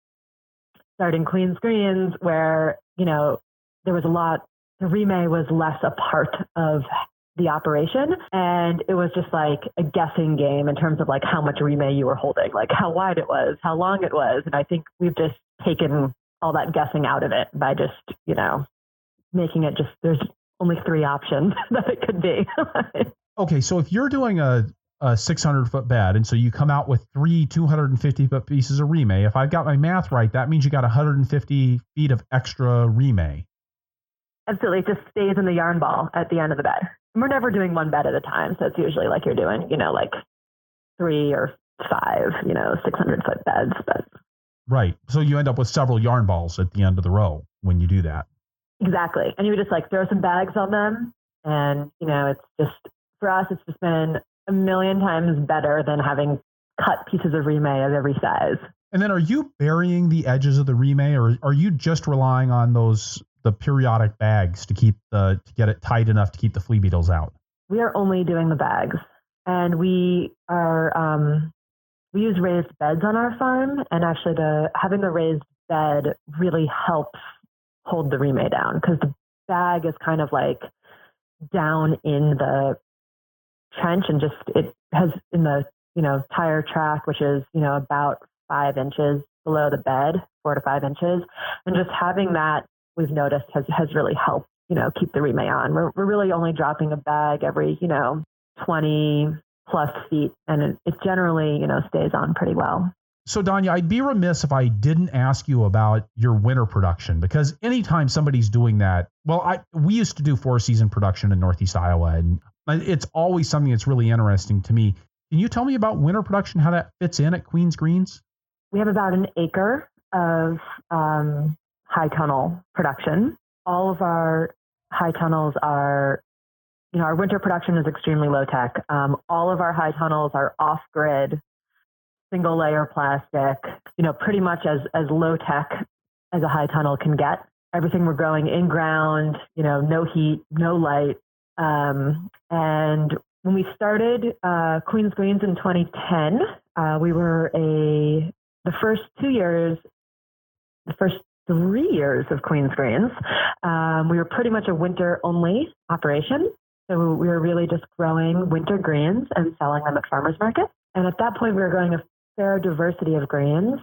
starting Queen's Greens, where, there was the remay was less a part of the operation. And it was just a guessing game in terms of how much remay you were holding, how wide it was, how long it was. And I think we've just taken all that guessing out of it by just, making it there's only 3 options that it could be. Okay. So if you're doing a 600-foot bed, and so you come out with 3 250-foot pieces of remay, if I've got my math right, that means you got 150 feet of extra remay. Absolutely. It just stays in the yarn ball at the end of the bed. We're never doing one bed at a time. So it's usually you're doing, 3 or 5, 600-foot beds. But right. So you end up with several yarn balls at the end of the row when you do that. Exactly. And you would just throw some bags on them. And, it's just, for us, it's just been a million times better than having cut pieces of remay of every size. And then are you burying the edges of the remay, or are you just relying on the periodic bags to get it tight enough to keep the flea beetles out? We are only doing the bags. And we use raised beds on our farm, and actually having the raised bed really helps hold the remay down, because the bag is kind of down in the trench, and just it has in the tire track, which is about 5 inches below the bed, 4 to 5 inches, and just having that, we've noticed has really helped keep the remay on. We're really only dropping a bag every 20 plus feet, and it generally stays on pretty well. So, Danya, I'd be remiss if I didn't ask you about your winter production, because anytime somebody's doing that, we used to do 4-season production in Northeast Iowa, and it's always something that's really interesting to me. Can you tell me about winter production, how that fits in at Queen's Greens? We have about an acre of high tunnel production. All of our high tunnels are, our winter production is extremely low tech. All of our high tunnels are off grid, single layer plastic, pretty much as low tech as a high tunnel can get. Everything we're growing in ground, no heat, no light. And when we started Queen's Greens in 2010, we were the first 3 years of Queen's Greens, we were pretty much a winter only operation. So we were really just growing winter greens and selling them at farmers market. And at that point, we were growing fair diversity of grains,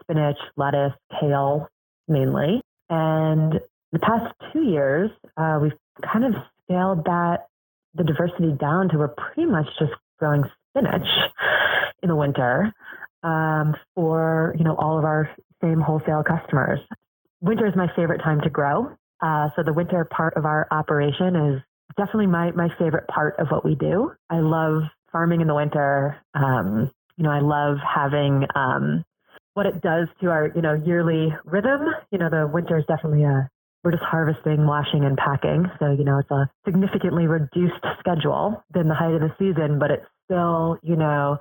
spinach, lettuce, kale mainly. And the past 2 years, we've kind of scaled the diversity down to we're pretty much just growing spinach in the winter for, all of our same wholesale customers. Winter is my favorite time to grow. So the winter part of our operation is definitely my favorite part of what we do. I love farming in the winter. I love having what it does to our, yearly rhythm. The winter is definitely we're just harvesting, washing, and packing. So, it's a significantly reduced schedule than the height of the season, but it's still,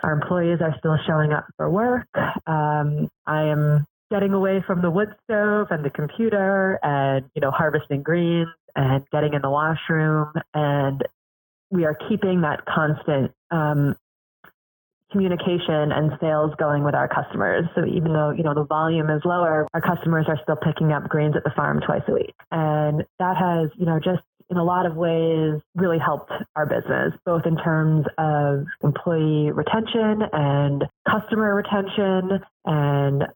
our employees are still showing up for work. I am getting away from the wood stove and the computer and, harvesting greens and getting in the washroom. And we are keeping that constant communication and sales going with our customers. So even though, the volume is lower, our customers are still picking up greens at the farm twice a week. And that has, just in a lot of ways really helped our business, both in terms of employee retention and customer retention and,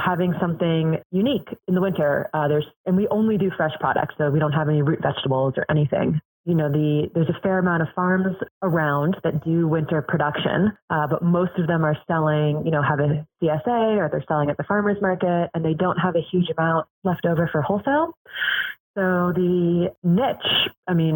having something unique in the winter. And we only do fresh products, so we don't have any root vegetables or anything. There's a fair amount of farms around that do winter production, but most of them are selling, have a CSA or they're selling at the farmer's market, and they don't have a huge amount left over for wholesale. So the niche,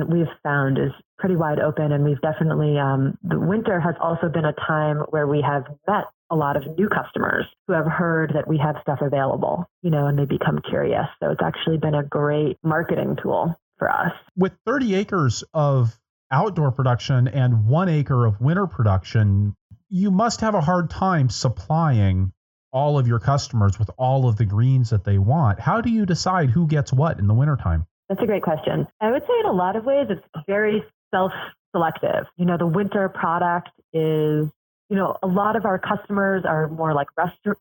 we've found is pretty wide open, and we've definitely, the winter has also been a time where we have met a lot of new customers who have heard that we have stuff available, and they become curious. So it's actually been a great marketing tool for us. With 30 acres of outdoor production and 1 acre of winter production, you must have a hard time supplying all of your customers with all of the greens that they want. How do you decide who gets what in the wintertime? That's a great question. I would say in a lot of ways, it's very self-selective. The winter product is, a lot of our customers are more like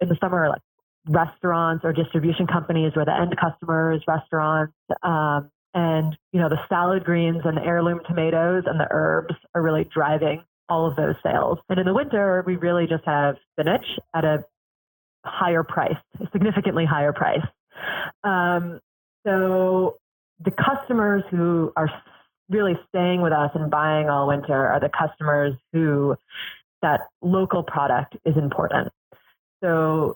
in the summer, like restaurants or distribution companies, where the end customer is restaurants. And, the salad greens and the heirloom tomatoes and the herbs are really driving all of those sales. And in the winter, we really just have spinach at a higher price, a significantly higher price. So the customers who are really staying with us and buying all winter are the customers who that local product is important. So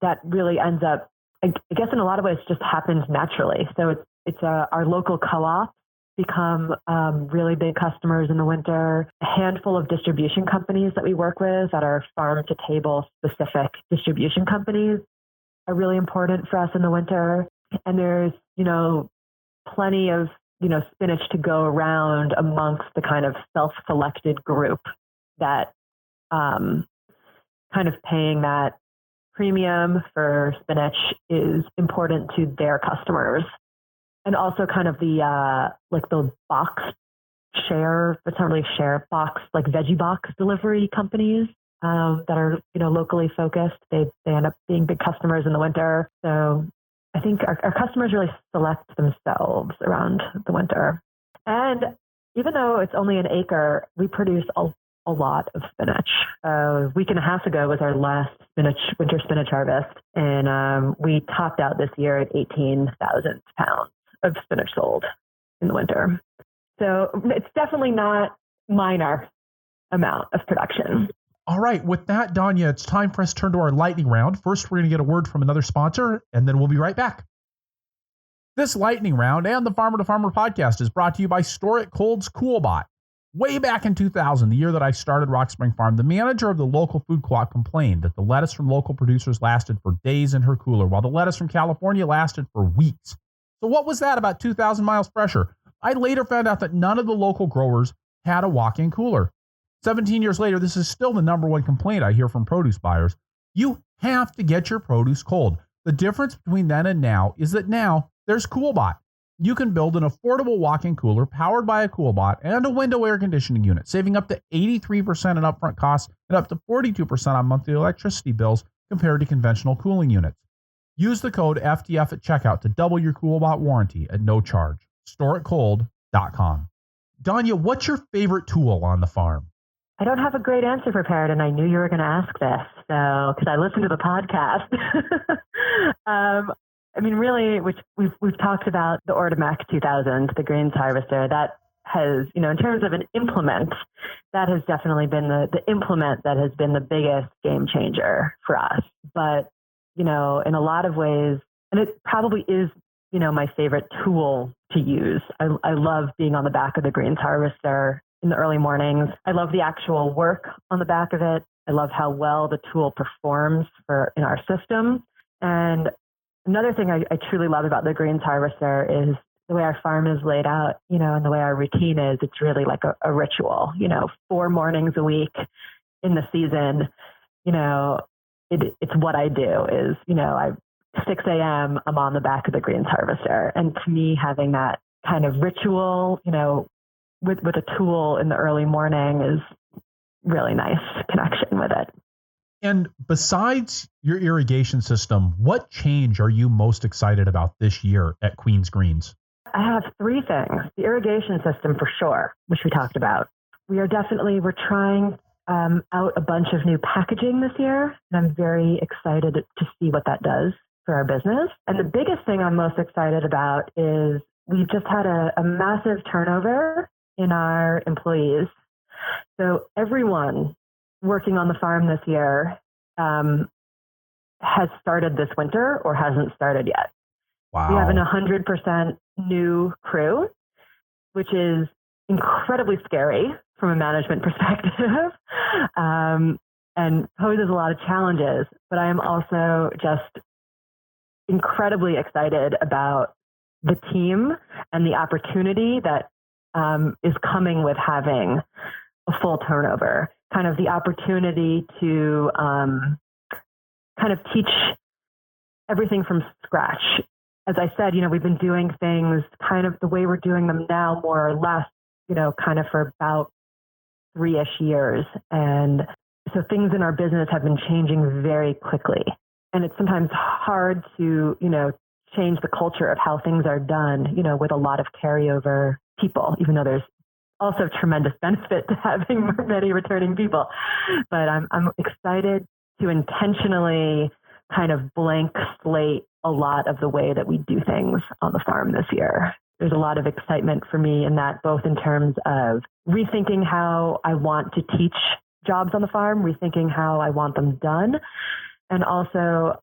that really ends up, I guess in a lot of ways, just happens naturally. So it's our local co-ops become really big customers in the winter. A handful of distribution companies that we work with that are farm-to-table specific distribution companies are really important for us in the winter. And there's, plenty of, spinach to go around amongst the kind of self-selected group that kind of paying that premium for spinach is important to their customers. And also kind of the box share, it's not really share, box, like veggie box delivery companies that are, locally focused. They end up being big customers in the winter. So I think our customers really select themselves around the winter. And even though it's only an acre, we produce a lot of spinach. A week and a half ago was our last winter spinach harvest. And we topped out this year at 18,000 pounds of spinach sold in the winter. So it's definitely not minor amount of production. All right. With that, Danya, it's time for us to turn to our lightning round. First, we're going to get a word from another sponsor, and then we'll be right back. This lightning round and the Farmer to Farmer podcast is brought to you by Store It Cold's CoolBot. Way back in 2000, the year that I started Rock Spring Farm, the manager of the local food co-op complained that the lettuce from local producers lasted for days in her cooler, while the lettuce from California lasted for weeks. So what was that about 2,000 miles fresher? I later found out that none of the local growers had a walk-in cooler. 17 years later, this is still the number one complaint I hear from produce buyers. You have to get your produce cold. The difference between then and now is that now there's CoolBot. You can build an affordable walk-in cooler powered by a CoolBot and a window air conditioning unit, saving up to 83% in upfront costs and up to 42% on monthly electricity bills compared to conventional cooling units. Use the code FTF at checkout to double your CoolBot warranty at no charge. StoreItCold.com. Danya, what's your favorite tool on the farm? I don't have a great answer prepared, and I knew you were going to ask this, so because I listened to the podcast. I mean, really, which we've talked about the Ortomac 2000, the greens harvester. That has, in terms of an implement, that has definitely been the implement that has been the biggest game changer for us. But in a lot of ways, and it probably is, my favorite tool to use. I love being on the back of the greens harvester in the early mornings. I love the actual work on the back of it. I love how well the tool performs in our system. And another thing I truly love about the greens harvester is the way our farm is laid out, and the way our routine is. It's really like a ritual, 4 mornings a week in the season. It's what I do is, 6 a.m., I'm on the back of the greens harvester. And to me, having that kind of ritual, with a tool in the early morning is really nice connection with it. And besides your irrigation system, what change are you most excited about this year at Queen's Greens? I have 3 things. The irrigation system for sure, which we talked about. We're trying out a bunch of new packaging this year, and I'm very excited to see what that does for our business. And the biggest thing I'm most excited about is we've just had a massive turnover in our employees. So everyone working on the farm this year has started this winter or hasn't started yet. Wow. We have an 100% new crew, which is incredibly scary from a management perspective, and poses a lot of challenges. But I am also just incredibly excited about the team and the opportunity that is coming with having a full turnover, kind of the opportunity to kind of teach everything from scratch. As I said, we've been doing things kind of the way we're doing them now, more or less, kind of for about 3-ish years. And so things in our business have been changing very quickly. And it's sometimes hard to, change the culture of how things are done, with a lot of carryover people, even though there's also tremendous benefit to having many returning people. But I'm excited to intentionally kind of blank slate a lot of the way that we do things on the farm this year. There's a lot of excitement for me in that, both in terms of rethinking how I want to teach jobs on the farm, rethinking how I want them done. And also,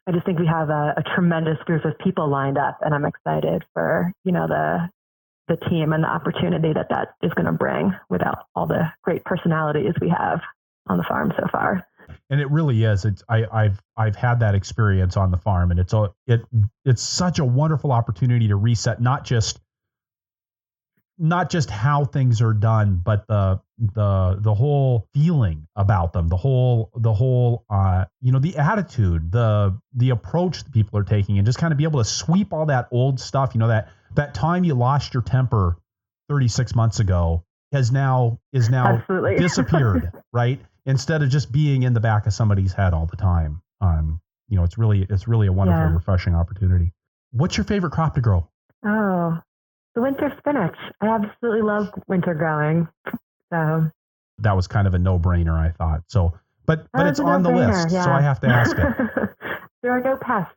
I just think we have a tremendous group of people lined up, and I'm excited for, the team and the opportunity that is going to bring without all the great personalities we have on the farm so far. And it really is. I've had that experience on the farm, and it's such a wonderful opportunity to reset not just how things are done, but the whole feeling about them, the whole the attitude, the approach that people are taking, and just kind of be able to sweep all that old stuff, that time you lost your temper 36 months ago is now Absolutely. disappeared, right? Instead of just being in the back of somebody's head all the time. It's really a wonderful, refreshing opportunity. What's your favorite crop to grow? Oh, the winter spinach. I absolutely love winter growing. So that was kind of a no-brainer, I thought. So, but it's on the list, so I have to ask it. There are no pests.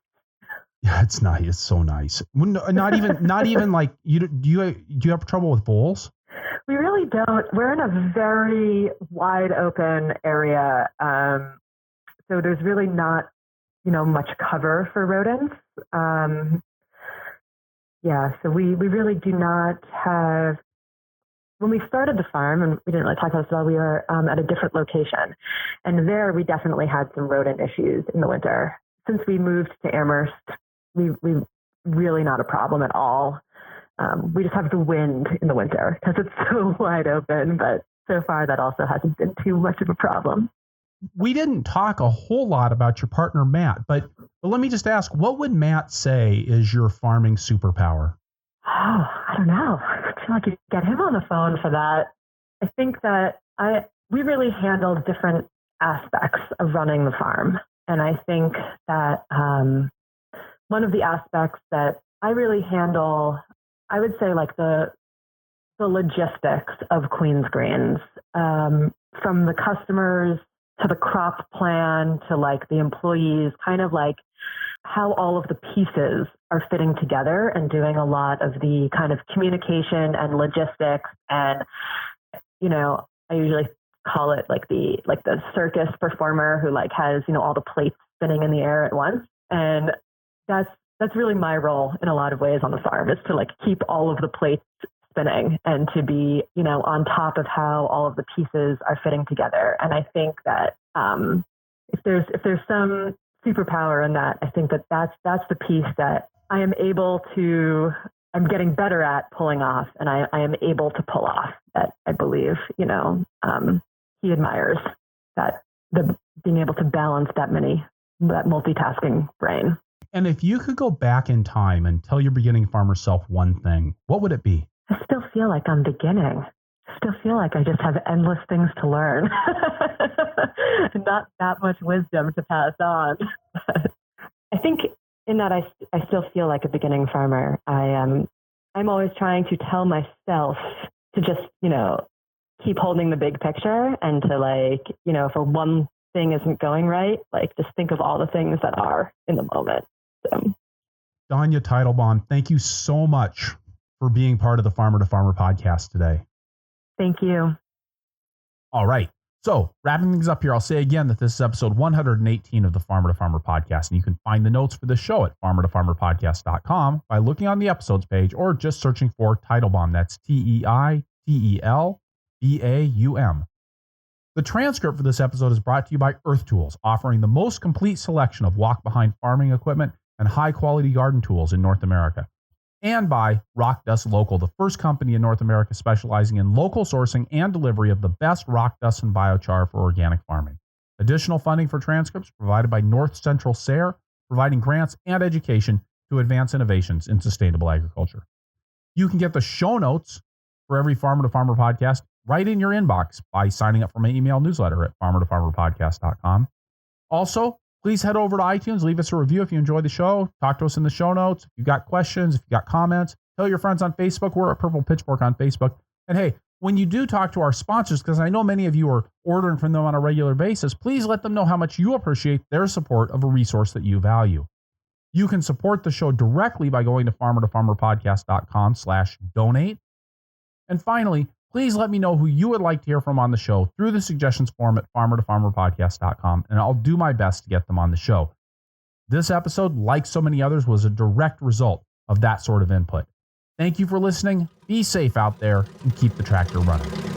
Yeah, it's nice. It's so nice. Not even like do you have trouble with voles? We really don't. We're in a very wide open area, so there's really not, much cover for rodents. So we really do not have. When we started the farm, and we didn't really talk about this at all, we were at a different location, and there we definitely had some rodent issues in the winter. Since we moved to Amherst, we really not a problem at all. We just have the wind in the winter because it's so wide open, but so far that also hasn't been too much of a problem. We didn't talk a whole lot about your partner, Matt, but let me just ask, what would Matt say is your farming superpower? Oh, I don't know. I feel like you get him on the phone for that. I think that we really handle different aspects of running the farm. And I think that one of the aspects that I really handle, I would say like the the logistics of Queen's Greens, from the customers to the crop plan to like the employees, kind of like how all of the pieces are fitting together and doing a lot of the kind of communication and logistics. And, you know, I usually call it like the circus performer who like has, you know, all the plates spinning in the air at once. And that's really my role in a lot of ways on the farm, is to like keep all of the plates spinning and to be, you know, on top of how all of the pieces are fitting together. And I think that if there's some superpower in that, I think that's the piece that I'm getting better at pulling off, and I am able to pull off, that I believe, you know, he admires, that the being able to balance that multitasking brain. And if you could go back in time and tell your beginning farmer self one thing, what would it be? I still feel like I'm beginning. I still feel like I just have endless things to learn. Not that much wisdom to pass on. I think in that I still feel like a beginning farmer. I'm always trying to tell myself to just, you know, keep holding the big picture, and to like, you know, if one thing isn't going right, like just think of all the things that are in the moment. So. Danya Tietelbaum, thank you so much for being part of the Farmer to Farmer podcast today. Thank you. All right. So wrapping things up here, I'll say again that this is episode 118 of the Farmer to Farmer podcast, and you can find the notes for the show at farmertofarmerpodcast.com by looking on the episodes page or just searching for Teitelbaum. That's Teitelbaum. The transcript for this episode is brought to you by Earth Tools, offering the most complete selection of walk-behind farming equipment and high-quality garden tools in North America. And by Rock Dust Local, the first company in North America specializing in local sourcing and delivery of the best rock dust and biochar for organic farming. Additional funding for transcripts provided by North Central SARE, providing grants and education to advance innovations in sustainable agriculture. You can get the show notes for every Farmer to Farmer podcast right in your inbox by signing up for my email newsletter at farmertofarmerpodcast.com. Also, please head over to iTunes, leave us a review if you enjoyed the show. Talk to us in the show notes. If you've got questions, if you've got comments, tell your friends on Facebook. We're at Purple Pitchfork on Facebook. And hey, when you do talk to our sponsors, because I know many of you are ordering from them on a regular basis, please let them know how much you appreciate their support of a resource that you value. You can support the show directly by going to farmertofarmerpodcast.com/donate. And finally, please let me know who you would like to hear from on the show through the suggestions form at farmertofarmerpodcast.com, and I'll do my best to get them on the show. This episode, like so many others, was a direct result of that sort of input. Thank you for listening. Be safe out there and keep the tractor running.